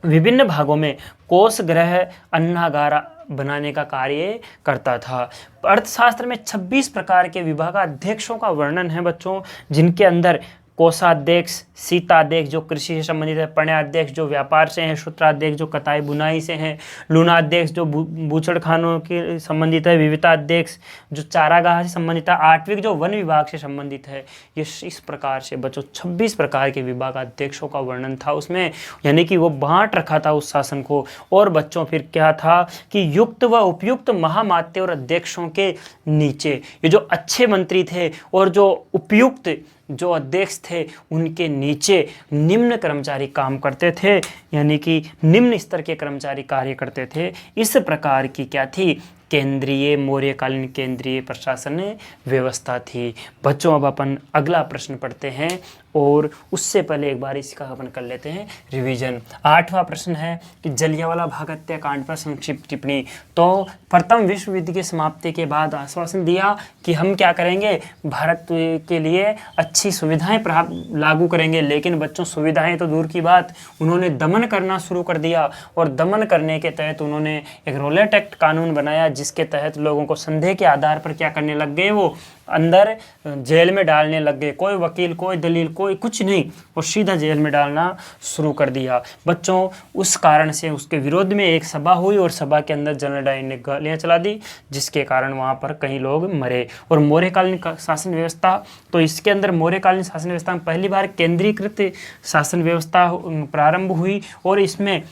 विभिन्न भागों में कोष गृह, अन्नागार बनाने का कार्य करता था। अर्थशास्त्र में 26 प्रकार के विभागाध्यक्षों का वर्णन है बच्चों, जिनके अंदर कोषाध्यक्ष, शीताध्यक्ष जो कृषि से संबंधित है, पण्याध्यक्ष जो व्यापार से हैं, सूत्राध्यक्ष जो कताई बुनाई से हैं, लूणाध्यक्ष जो बूचड़खानों के संबंधित है, विविताध्यक्ष जो चारागाह से संबंधित है, आठविक जो वन विभाग से संबंधित है। ये इस प्रकार से बच्चों 26 प्रकार के विभागाध्यक्षों का वर्णन था उसमें, यानी कि वो बांट रखा था उस शासन को। और बच्चों फिर क्या था कि युक्त व उपयुक्त महामात्य और अध्यक्षों के नीचे ये जो अच्छे मंत्री थे और जो उपयुक्त जो अध्यक्ष थे उनके नीचे निम्न कर्मचारी काम करते थे, यानी कि निम्न स्तर के कर्मचारी कार्य करते थे। इस प्रकार की क्या थी, केंद्रीय मौर्यकालीन केंद्रीय प्रशासन व्यवस्था थी। बच्चों अब अपन अगला प्रश्न पढ़ते हैं, और उससे पहले एक बार इसका अपन कर लेते हैं रिवीजन। 8वां प्रश्न है कि जलियांवाला बाग हत्याकांड पर संक्षिप्त टिप्पणी। तो प्रथम विश्व युद्ध की समाप्ति के बाद आश्वासन दिया कि हम क्या करेंगे, भारत के लिए अच्छी सुविधाएं लागू करेंगे, लेकिन बच्चों सुविधाएं तो दूर की बात, उन्होंने दमन करना शुरू कर दिया। और दमन करने के तहत उन्होंने एक रोलेट एक्ट कानून बनाया, जिसके तहत लोगों को संदेह के आधार पर क्या करने लग गए, वो अंदर जेल में डालने लग गए। कोई वकील, कोई दलील, कोई कुछ नहीं, और सीधा जेल में डालना शुरू कर दिया। बच्चों उस कारण से उसके विरोध में एक सभा हुई, और सभा के अंदर जनरल डायर ने गोलियां चला दी, जिसके कारण वहां पर कई लोग मरे। और मौर्यकालीन शासन व्यवस्था, तो इसके अंदर मौर्यकालीन शासन व्यवस्था में पहली बार केंद्रीकृत शासन व्यवस्था प्रारंभ हुई, और इसमें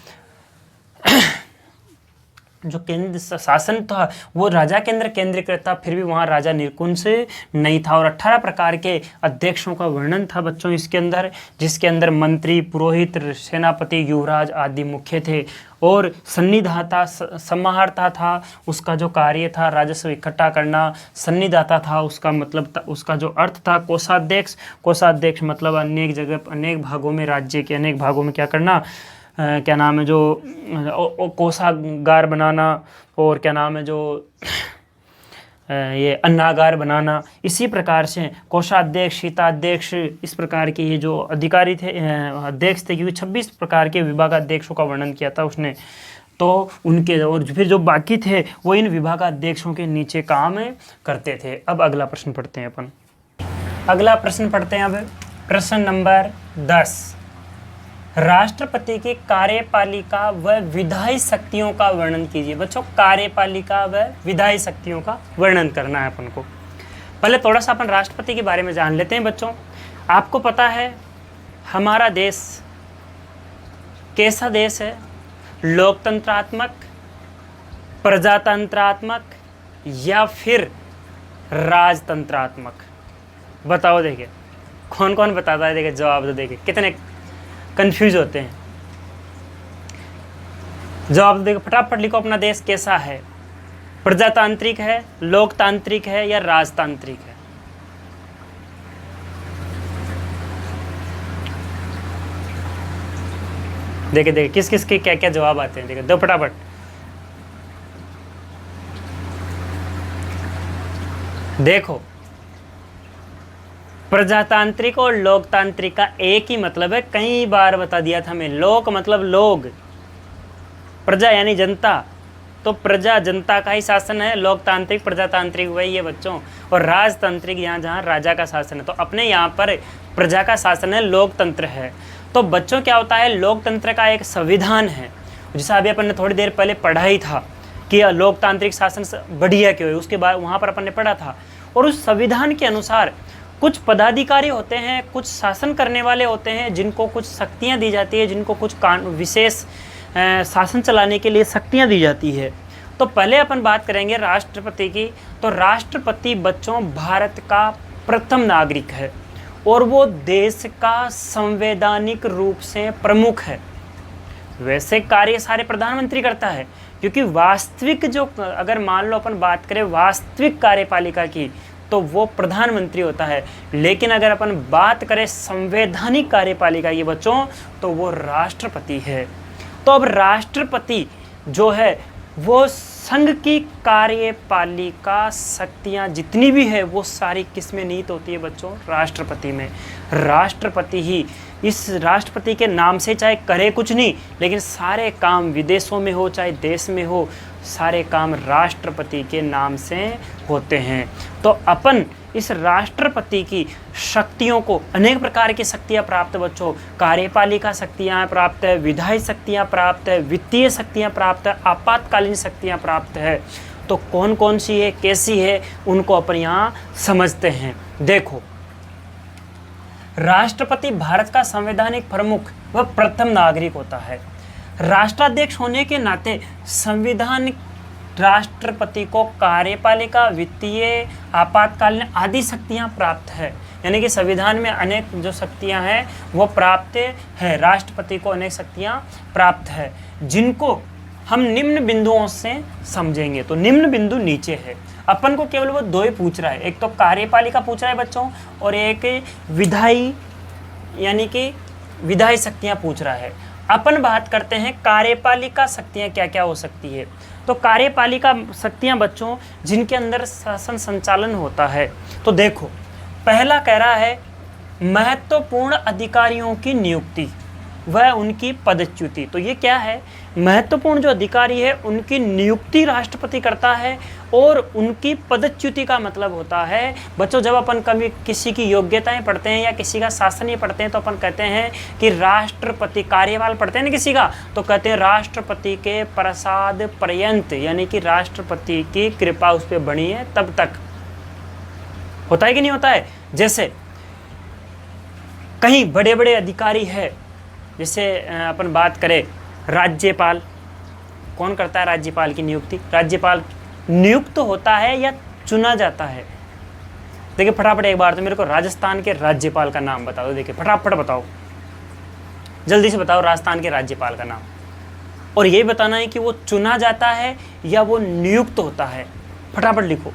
जो केंद्र शासन था वो राजा के अंदर केंद्रीकृत था, फिर भी वहाँ राजा निरकुंज से नहीं था। और 18 प्रकार के अध्यक्षों का वर्णन था बच्चों इसके अंदर, जिसके अंदर मंत्री, पुरोहित, सेनापति, युवराज आदि मुख्य थे। और सन्निधाता, समाहर्ता था, उसका जो कार्य था राजस्व इकट्ठा करना। सन्निधाता था, उसका मतलब उसका जो अर्थ था कोषाध्यक्ष। कोषाध्यक्ष मतलब अनेक जगह, अनेक भागों में, राज्य के अनेक भागों में क्या करना, क्या नाम है, जो कोषागार बनाना, और क्या नाम है, जो ये अन्नागार बनाना। इसी प्रकार से कोषाध्यक्ष, शीताध्यक्ष, इस प्रकार के ये जो अधिकारी थे, अध्यक्ष थे, क्योंकि 26 प्रकार के विभागाध्यक्षों का वर्णन किया था उसने। तो उनके, और फिर जो बाकी थे वो इन विभागाध्यक्षों के नीचे काम करते थे। अब अगला प्रश्न पढ़ते हैं अपन। अगला प्रश्न पढ़ते हैं अब प्रश्न नंबर 10। राष्ट्रपति की कार्यपालिका व विधायी शक्तियों का वर्णन कीजिए। बच्चों कार्यपालिका व विधायी शक्तियों का वर्णन करना है अपन को। पहले थोड़ा सा अपन राष्ट्रपति के बारे में जान लेते हैं बच्चों। आपको पता है हमारा देश कैसा देश है? लोकतंत्रात्मक, प्रजातंत्रात्मक या फिर राजतंत्रात्मक? बताओ, देखिए कौन कौन बताता है, देखिए जवाब दो, देखिए कितने कंफ्यूज होते हैं। जवाब दो, देखिए फटाफट लिखो, अपना देश कैसा है? प्रजातांत्रिक है, लोकतांत्रिक है या राजतांत्रिक है? देखिए देखिए किस किस के क्या क्या जवाब आते हैं, देखिए दो फटाफट। देखो, प्रजातांत्रिक और लोकतांत्रिक का एक ही मतलब है, कई बार बता दिया था मैं। लोक मतलब लोग, प्रजा यानी जनता, तो प्रजा जनता का ही शासन है। लोकतांत्रिक प्रजातांत्रिक वही है बच्चों। और राजतांत्रिक यहाँ जहाँ राजा का शासन है, तो अपने यहाँ पर प्रजा का शासन है, लोकतंत्र है। तो बच्चों क्या होता है, लोकतंत्र का एक संविधान है, जैसा अभी अपन ने थोड़ी देर पहले पढ़ा ही था कि लोकतांत्रिक शासन बढ़िया क्यों है, उसके बाद वहाँ पर अपन ने पढ़ा था। और उस संविधान के अनुसार कुछ पदाधिकारी होते हैं, कुछ शासन करने वाले होते हैं, जिनको कुछ शक्तियाँ दी जाती है, जिनको कुछ विशेष शासन चलाने के लिए शक्तियाँ दी जाती है। तो पहले अपन बात करेंगे राष्ट्रपति की। तो राष्ट्रपति बच्चों भारत का प्रथम नागरिक है और वो देश का संवैधानिक रूप से प्रमुख है। वैसे कार्य सारे प्रधानमंत्री करता है, क्योंकि वास्तविक जो, अगर मान लो अपन बात करें वास्तविक कार्यपालिका की, तो वो प्रधानमंत्री होता है। लेकिन अगर अपन बात करें संवैधानिक कार्यपालिका की बच्चों, तो वो राष्ट्रपति है। तो अब राष्ट्रपति जो है वो संघ की कार्यपालिका शक्तियाँ जितनी भी है वो सारी किस में निहित होती है बच्चों? राष्ट्रपति में। राष्ट्रपति ही इस राष्ट्रपति के नाम से चाहे करे कुछ नहीं, लेकिन सारे काम विदेशों में हो चाहे देश में हो, सारे काम राष्ट्रपति के नाम से होते हैं। तो अपन इस राष्ट्रपति की शक्तियों को, अनेक प्रकार की शक्तियाँ प्राप्त बच्चों, कार्यपालिका शक्तियाँ प्राप्त है, विधायी शक्तियाँ प्राप्त है, वित्तीय शक्तियाँ प्राप्त है, आपातकालीन शक्तियाँ प्राप्त है। तो कौन कौन सी है, कैसी है, उनको अपन यहाँ समझते हैं। देखो, राष्ट्रपति भारत का संवैधानिक प्रमुख व प्रथम नागरिक होता है। राष्ट्राध्यक्ष होने के नाते संविधान राष्ट्रपति को कार्यपालिका, वित्तीय, आपातकालीन आदि शक्तियां प्राप्त है। यानी कि संविधान में अनेक जो शक्तियां हैं वो प्राप्त है, राष्ट्रपति को अनेक शक्तियां प्राप्त है, जिनको हम निम्न बिंदुओं से समझेंगे। तो निम्न बिंदु नीचे है, अपन को केवल वो दो ही पूछ रहा है, एक तो कार्यपालिका पूछ रहा है बच्चों, और एक विधायी यानी कि विधायी शक्तियां पूछ रहा है। अपन बात करते हैं कार्यपालिका शक्तियां क्या क्या हो सकती है। तो कार्यपालिका शक्तियां बच्चों जिनके अंदर शासन संचालन होता है। तो देखो, पहला कह रहा है महत्वपूर्ण अधिकारियों की नियुक्ति वह उनकी पदच्युति। तो ये क्या है, महत्वपूर्ण जो अधिकारी है उनकी नियुक्ति राष्ट्रपति करता है, और उनकी पदच्युति का मतलब होता है बच्चों, जब अपन कभी किसी की योग्यताएं पढ़ते हैं या किसी का शासन ही पढ़ते हैं, तो अपन कहते हैं कि राष्ट्रपति कार्यकाल पढ़ते हैं ना किसी का, तो कहते हैं राष्ट्रपति के प्रसाद पर्यंत, यानी कि राष्ट्रपति की कृपा उस पर बनी है तब तक। होता है कि नहीं होता है? जैसे कहीं बड़े बड़े अधिकारी है, जैसे अपन बात करें राज्यपाल, कौन करता है राज्यपाल की नियुक्ति? राज्यपाल नियुक्त होता है या चुना जाता है? देखिए फटाफट एक बार तो मेरे को राजस्थान के राज्यपाल का नाम बता दो। देखिए फटाफट बताओ, जल्दी से बताओ राजस्थान के राज्यपाल का नाम। और ये बताना है कि वो चुना जाता है या वो नियुक्त होता है। फटाफट लिखो।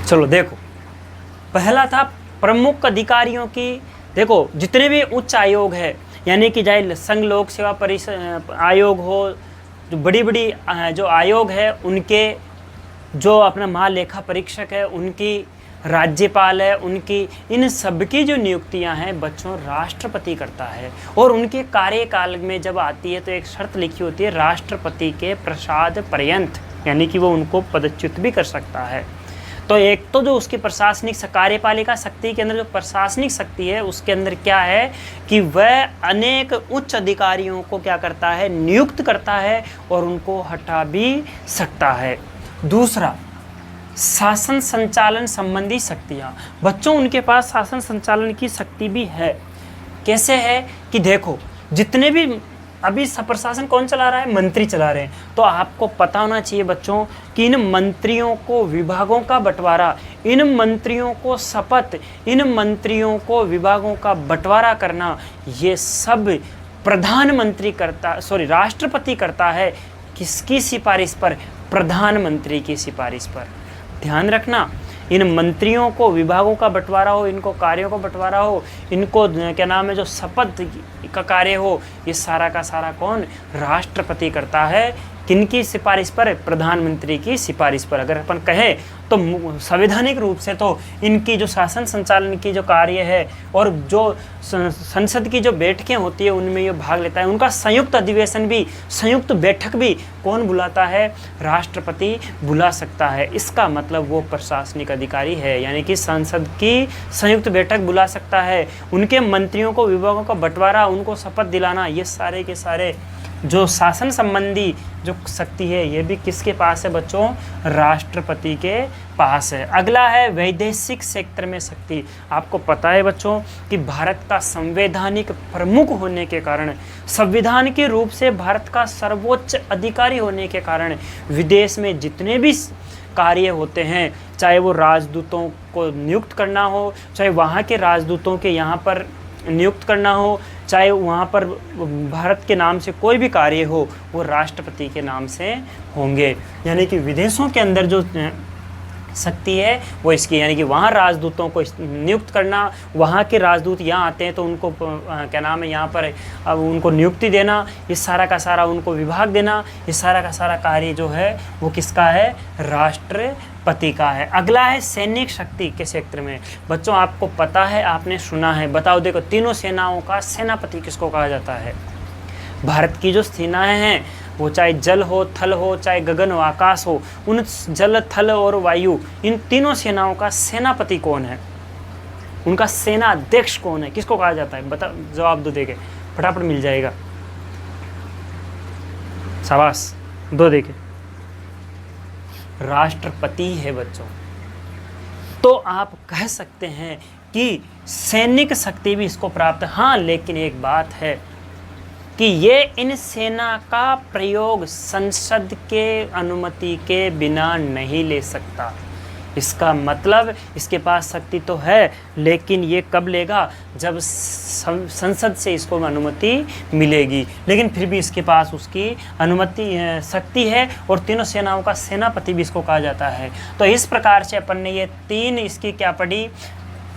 चलो देखो, पहला था प्रमुख अधिकारियों की। देखो जितने भी उच्च आयोग है, यानी कि चाहे संघ लोक सेवा परिषद आयोग हो, जो बड़ी बड़ी जो आयोग है उनके जो अपना महालेखा परीक्षक है, उनकी राज्यपाल है, उनकी इन सब की जो नियुक्तियां हैं बच्चों राष्ट्रपति करता है। और उनके कार्यकाल में जब आती है तो एक शर्त लिखी होती है राष्ट्रपति के प्रसाद पर्यंत, यानी कि वो उनको पदच्युत भी कर सकता है। तो एक तो जो उसकी प्रशासनिक कार्यपालिका शक्ति के अंदर जो प्रशासनिक शक्ति है उसके अंदर क्या है कि वह अनेक उच्च अधिकारियों को क्या करता है, नियुक्त करता है और उनको हटा भी सकता है। दूसरा, शासन संचालन संबंधी शक्तियाँ। बच्चों उनके पास शासन संचालन की शक्ति भी है। कैसे है कि देखो, जितने भी अभी प्रशासन कौन चला रहा है, मंत्री चला रहे हैं। तो आपको पता होना चाहिए बच्चों कि इन मंत्रियों को विभागों का बंटवारा, इन मंत्रियों को शपथ, इन मंत्रियों को विभागों का बंटवारा करना, ये सब प्रधानमंत्री करता, राष्ट्रपति करता है। किसकी सिफारिश पर? प्रधानमंत्री की सिफारिश पर। ध्यान रखना, इन मंत्रियों को विभागों का बंटवारा हो, इनको कार्यों को बंटवारा हो, इनको क्या नाम है जो शपथ का कार्य हो, ये सारा का सारा कौन? राष्ट्रपति करता है। किनकी सिफारिश पर? प्रधानमंत्री की सिफारिश पर। अगर अपन कहें तो संवैधानिक रूप से तो इनकी जो शासन संचालन की जो कार्य है और जो संसद की जो बैठकें होती है उनमें ये भाग लेता है। उनका संयुक्त अधिवेशन भी, संयुक्त बैठक भी कौन बुलाता है? राष्ट्रपति बुला सकता है। इसका मतलब वो प्रशासनिक अधिकारी है, यानी कि संसद की संयुक्त बैठक बुला सकता है। उनके मंत्रियों को विभागों का बंटवारा, उनको शपथ दिलाना, ये सारे के सारे जो शासन संबंधी जो शक्ति है ये भी किसके पास है बच्चों? राष्ट्रपति के पास है। अगला है वैदेशिक क्षेत्र में शक्ति। आपको पता है बच्चों कि भारत का संवैधानिक प्रमुख होने के कारण, संविधान के रूप से भारत का सर्वोच्च अधिकारी होने के कारण विदेश में जितने भी कार्य होते हैं, चाहे वो राजदूतों को नियुक्त करना हो, चाहे वहाँ के राजदूतों के यहाँ पर नियुक्त करना हो, चाहे वहाँ पर भारत के नाम से कोई भी कार्य हो, वो राष्ट्रपति के नाम से होंगे। यानी कि विदेशों के अंदर जो शक्ति है वो इसकी, यानी कि वहाँ राजदूतों को नियुक्त करना, वहाँ के राजदूत यहाँ आते हैं तो उनको क्या नाम है यहाँ पर अब उनको नियुक्ति देना, ये सारा का सारा उनको विभाग देना, ये सारा का सारा कार्य जो है वो किसका है? राष्ट्रपति का है। अगला है सैनिक शक्ति के क्षेत्र में। बच्चों आपको पता है, आपने सुना है, बताओ देखो, तीनों सेनाओं का सेनापति किसको कहा जाता है? भारत की जो सेनाएं हैं वो चाहे जल हो, थल हो, चाहे गगन हो, आकाश हो, उन जल, थल और वायु, इन तीनों सेनाओं का सेनापति कौन है? उनका सेना अध्यक्ष कौन है? किसको कहा जाता है? बता, जवाब दो, देखे फटाफट मिल जाएगा। शाबाश, दो देखे, राष्ट्रपति है बच्चों। तो आप कह सकते हैं कि सैनिक शक्ति भी इसको प्राप्त है। हाँ, लेकिन एक बात है कि ये इन सेना का प्रयोग संसद के अनुमति के बिना नहीं ले सकता। इसका मतलब इसके पास शक्ति तो है, लेकिन ये कब लेगा? जब संसद से इसको अनुमति मिलेगी। लेकिन फिर भी इसके पास उसकी अनुमति शक्ति है और तीनों सेनाओं का सेनापति भी इसको कहा जाता है। तो इस प्रकार से अपन ने ये तीन इसकी क्या पढ़ी,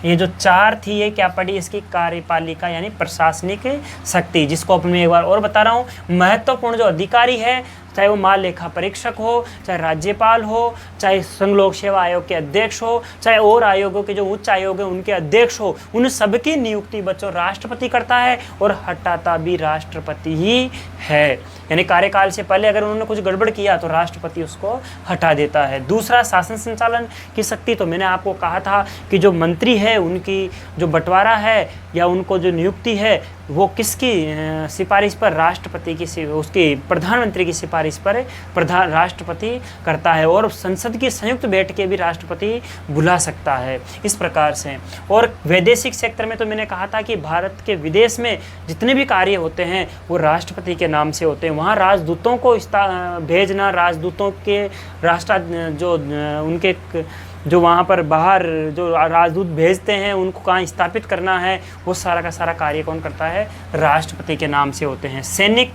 ये जो चार थी ये क्या पढ़ी? इसकी कार्यपालिका यानी प्रशासनिक शक्ति, जिसको अपन मैं एक बार और बता रहा हूँ। महत्वपूर्ण जो अधिकारी है, चाहे वो महालेखा परीक्षक हो, चाहे राज्यपाल हो, चाहे संघ लोक सेवा आयोग के अध्यक्ष हो, चाहे और आयोगों के जो उच्च आयोग है उनके अध्यक्ष हो, उन सबकी नियुक्ति बच्चों राष्ट्रपति करता है और हटाता भी राष्ट्रपति ही है। यानी कार्यकाल से पहले अगर उन्होंने कुछ गड़बड़ किया तो राष्ट्रपति उसको हटा देता है। दूसरा, शासन संचालन की शक्ति। तो मैंने आपको कहा था कि जो मंत्री है उनकी जो बंटवारा है या उनको जो नियुक्ति है वो किसकी सिफारिश पर? राष्ट्रपति की, उसकी प्रधानमंत्री की सिफारिश पर राष्ट्रपति करता है। और संसद की संयुक्त बैठकें भी राष्ट्रपति बुला सकता है। इस प्रकार से। और वैदेशिक क्षेत्र में तो मैंने कहा था कि भारत के विदेश में जितने भी कार्य होते हैं वो राष्ट्रपति के नाम से होते हैं। वहाँ राजदूतों को भेजना, राजदूतों के राष्ट्र जो उनके जो वहाँ पर बाहर जो राजदूत भेजते हैं उनको कहाँ स्थापित करना है, वो सारा का सारा कार्य कौन करता है? राष्ट्रपति के नाम से होते हैं। सैनिक,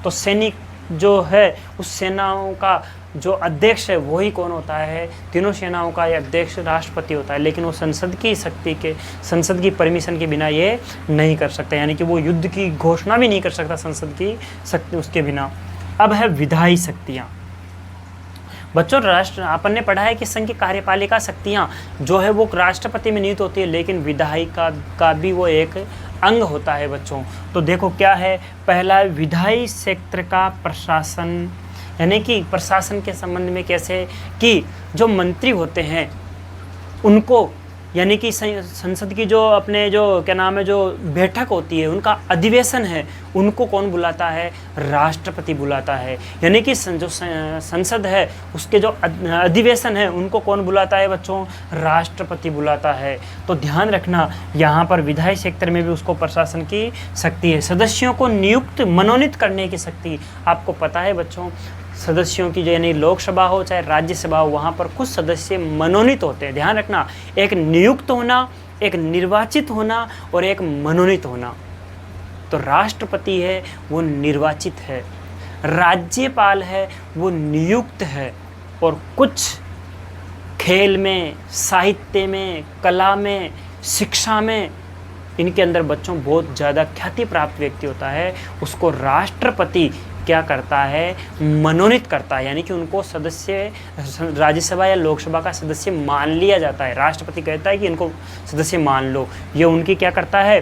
तो सैनिक जो है उस सेनाओं का जो अध्यक्ष है वही कौन होता है? तीनों सेनाओं का ये अध्यक्ष राष्ट्रपति होता है। लेकिन वो संसद की शक्ति के, संसद की परमिशन के बिना ये नहीं कर सकता, यानी कि वो युद्ध की घोषणा भी नहीं कर सकता संसद की शक्ति उसके बिना। अब है विधायी शक्तियाँ। बच्चों राष्ट्र अपन ने पढ़ा है कि संघ की कार्यपालिका शक्तियाँ जो है वो राष्ट्रपति में नियुक्त होती है, लेकिन विधायी का भी वो एक अंग होता है बच्चों। तो देखो क्या है, पहला है विधायी क्षेत्र का प्रशासन, यानी कि प्रशासन के संबंध में कैसे कि जो मंत्री होते हैं उनको यानी कि संसद की जो अपने जो क्या नाम है जो बैठक होती है, उनका अधिवेशन है, उनको कौन बुलाता है? राष्ट्रपति बुलाता है। यानी कि जो संसद है उसके जो अधिवेशन है उनको कौन बुलाता है बच्चों? राष्ट्रपति बुलाता है। तो ध्यान रखना, यहाँ पर विधायी क्षेत्र में भी उसको प्रशासन की शक्ति है। सदस्यों को नियुक्त मनोनीत करने की शक्ति, आपको पता है बच्चों, सदस्यों की जो यानी लोकसभा हो चाहे राज्यसभा हो, वहाँ पर कुछ सदस्य मनोनीत होते हैं। ध्यान रखना, एक नियुक्त होना, एक निर्वाचित होना और एक मनोनीत होना। तो राष्ट्रपति है वो निर्वाचित है, राज्यपाल है वो नियुक्त है, और कुछ खेल में, साहित्य में, कला में, शिक्षा में, इनके अंदर बच्चों बहुत ज़्यादा ख्याति प्राप्त व्यक्ति होता है, उसको राष्ट्रपति क्या करता है? मनोनीत करता है। यानी कि उनको सदस्य राज्यसभा या लोकसभा का सदस्य मान लिया जाता है। राष्ट्रपति कहता है कि इनको सदस्य मान लो। ये उनकी क्या करता है?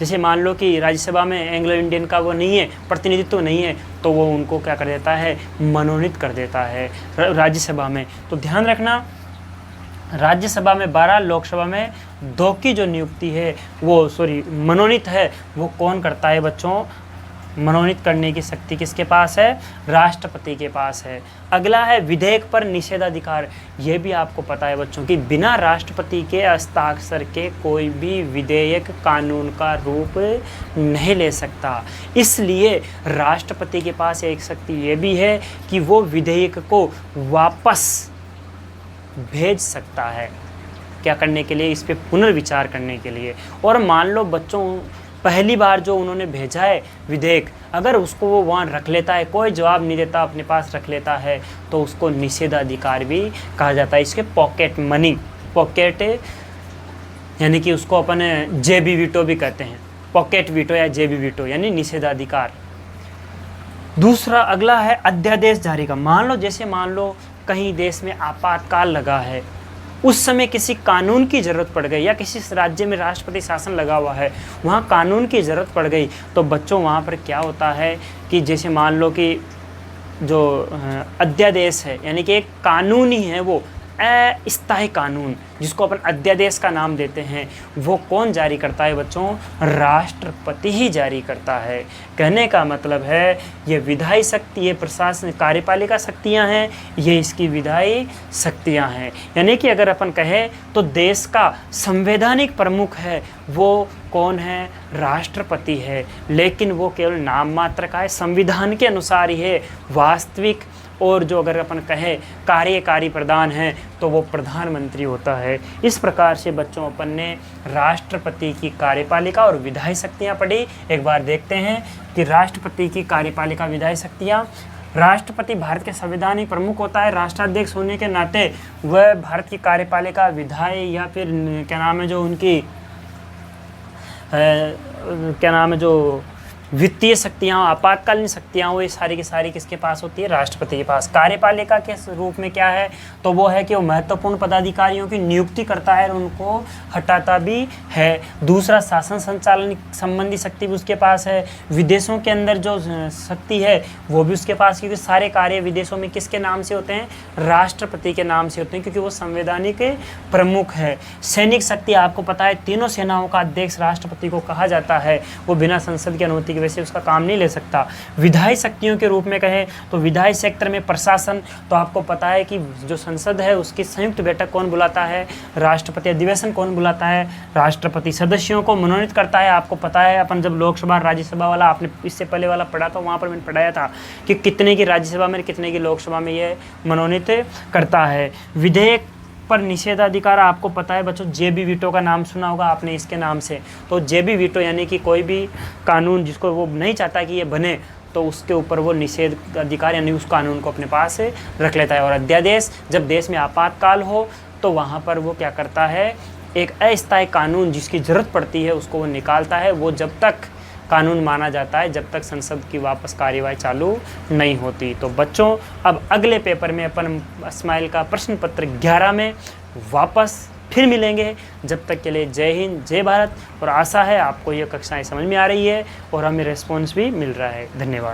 जैसे मान लो कि राज्यसभा में एंग्लो इंडियन का वो नहीं है, प्रतिनिधित्व नहीं है, तो वो उनको क्या कर देता है? मनोनीत कर देता है राज्यसभा में। तो ध्यान रखना, राज्यसभा में 12, लोकसभा में 2 की जो नियुक्ति है वो मनोनीत है, वो कौन करता है बच्चों? मनोनीत करने की शक्ति किसके पास है? राष्ट्रपति के पास है। अगला है विधेयक पर निषेधाधिकार। ये भी आपको पता है बच्चों कि बिना राष्ट्रपति के हस्ताक्षर के कोई भी विधेयक कानून का रूप नहीं ले सकता। इसलिए राष्ट्रपति के पास एक शक्ति ये भी है कि वो विधेयक को वापस भेज सकता है। क्या करने के लिए? इस पे पुनर्विचार करने के लिए। और मान लो बच्चों पहली बार जो उन्होंने भेजा है विधेयक, अगर उसको वो वहाँ रख लेता है, कोई जवाब नहीं देता, अपने पास रख लेता है, तो उसको निषेधाधिकार भी कहा जाता है। इसके पॉकेट मनी, पॉकेट यानी कि उसको अपन जेबी वीटो भी कहते हैं, पॉकेट वीटो या जेबी वीटो यानी निषेधाधिकार। दूसरा अगला है अध्यादेश जारी का। मान लो कहीं देश में आपातकाल लगा है, उस समय किसी कानून की ज़रूरत पड़ गई, या किसी राज्य में राष्ट्रपति शासन लगा हुआ है, वहाँ कानून की ज़रूरत पड़ गई, तो बच्चों वहाँ पर क्या होता है कि जैसे मान लो कि जो अध्यादेश है यानी कि एक कानून ही है, वो अस्थायी कानून जिसको अपन अध्यादेश का नाम देते हैं, वो कौन जारी करता है बच्चों? राष्ट्रपति ही जारी करता है। कहने का मतलब है ये विधायी शक्ति, ये प्रशासन कार्यपालिका शक्तियां हैं, ये इसकी विधायी शक्तियां हैं। यानी कि अगर अपन कहें तो देश का संवैधानिक प्रमुख है वो कौन है? राष्ट्रपति है। लेकिन वो केवल नाम मात्र का है, संविधान के अनुसार ही है। वास्तविक और जो अगर अपन कहें कार्यकारी प्रधान है तो वो प्रधानमंत्री होता है। इस प्रकार से बच्चों अपन ने राष्ट्रपति की कार्यपालिका और विधायी शक्तियाँ पढ़ी। एक बार देखते हैं कि राष्ट्रपति की कार्यपालिका विधायी शक्तियाँ। राष्ट्रपति भारत के संवैधानिक प्रमुख होता है। राष्ट्राध्यक्ष होने के नाते वह भारत की कार्यपालिका, विधायी या फिर क्या नाम है जो उनकी जो वित्तीय शक्तियाँ, आपातकालीन शक्तियाँ, वो ये सारी की सारी किसके पास होती है? राष्ट्रपति के पास। कार्यपालिका के रूप में क्या है? तो वो है कि वो महत्वपूर्ण पदाधिकारियों की नियुक्ति करता है और उनको हटाता भी है। दूसरा, शासन संचालन संबंधी शक्ति भी उसके पास है। विदेशों के अंदर जो शक्ति है वो भी उसके पास, क्योंकि सारे कार्य विदेशों में किसके नाम से होते हैं? राष्ट्रपति के नाम से होते हैं, क्योंकि वो संवैधानिक प्रमुख है। सैनिक शक्ति आपको पता है, तीनों सेनाओं का अध्यक्ष राष्ट्रपति को कहा जाता है। वो बिना संसद की अनुमति वैसे उसका काम नहीं ले सकता। विधायी शक्तियों के रूप में कहें तो विधायी क्षेत्र में प्रशासन, तो आपको पता है कि जो संसद है उसकी संयुक्त बैठक कौन बुलाता है? राष्ट्रपति। अधिवेशन कौन बुलाता है? राष्ट्रपति। सदस्यों को मनोनीत करता है। आपको पता है अपन जब लोकसभा राज्यसभा वाला आपने इससे पहले वाला पढ़ा था, वहाँ पर मैंने पढ़ाया था कि कितने की राज्यसभा में कितने की लोकसभा में ये मनोनीत करता है। विधेयक पर निषेधाधिकार आपको पता है बच्चों, जेबी वीटो का नाम सुना होगा आपने इसके नाम से। तो जेबी वीटो यानी कि कोई भी कानून जिसको वो नहीं चाहता कि ये बने, तो उसके ऊपर वो निषेध अधिकार यानी उस कानून को अपने पास रख लेता है। और अध्यादेश, जब देश में आपातकाल हो तो वहाँ पर वो क्या करता है? एक अस्थायी कानून जिसकी ज़रूरत पड़ती है उसको वो निकालता है। वो जब तक कानून माना जाता है जब तक संसद की वापस कार्यवाही चालू नहीं होती। तो बच्चों अब अगले पेपर में अपन स्माइल का प्रश्न पत्र 11 में वापस फिर मिलेंगे। जब तक के लिए जय हिंद, जय भारत। और आशा है आपको ये कक्षाएं समझ में आ रही है और हमें रिस्पॉन्स भी मिल रहा है। धन्यवाद।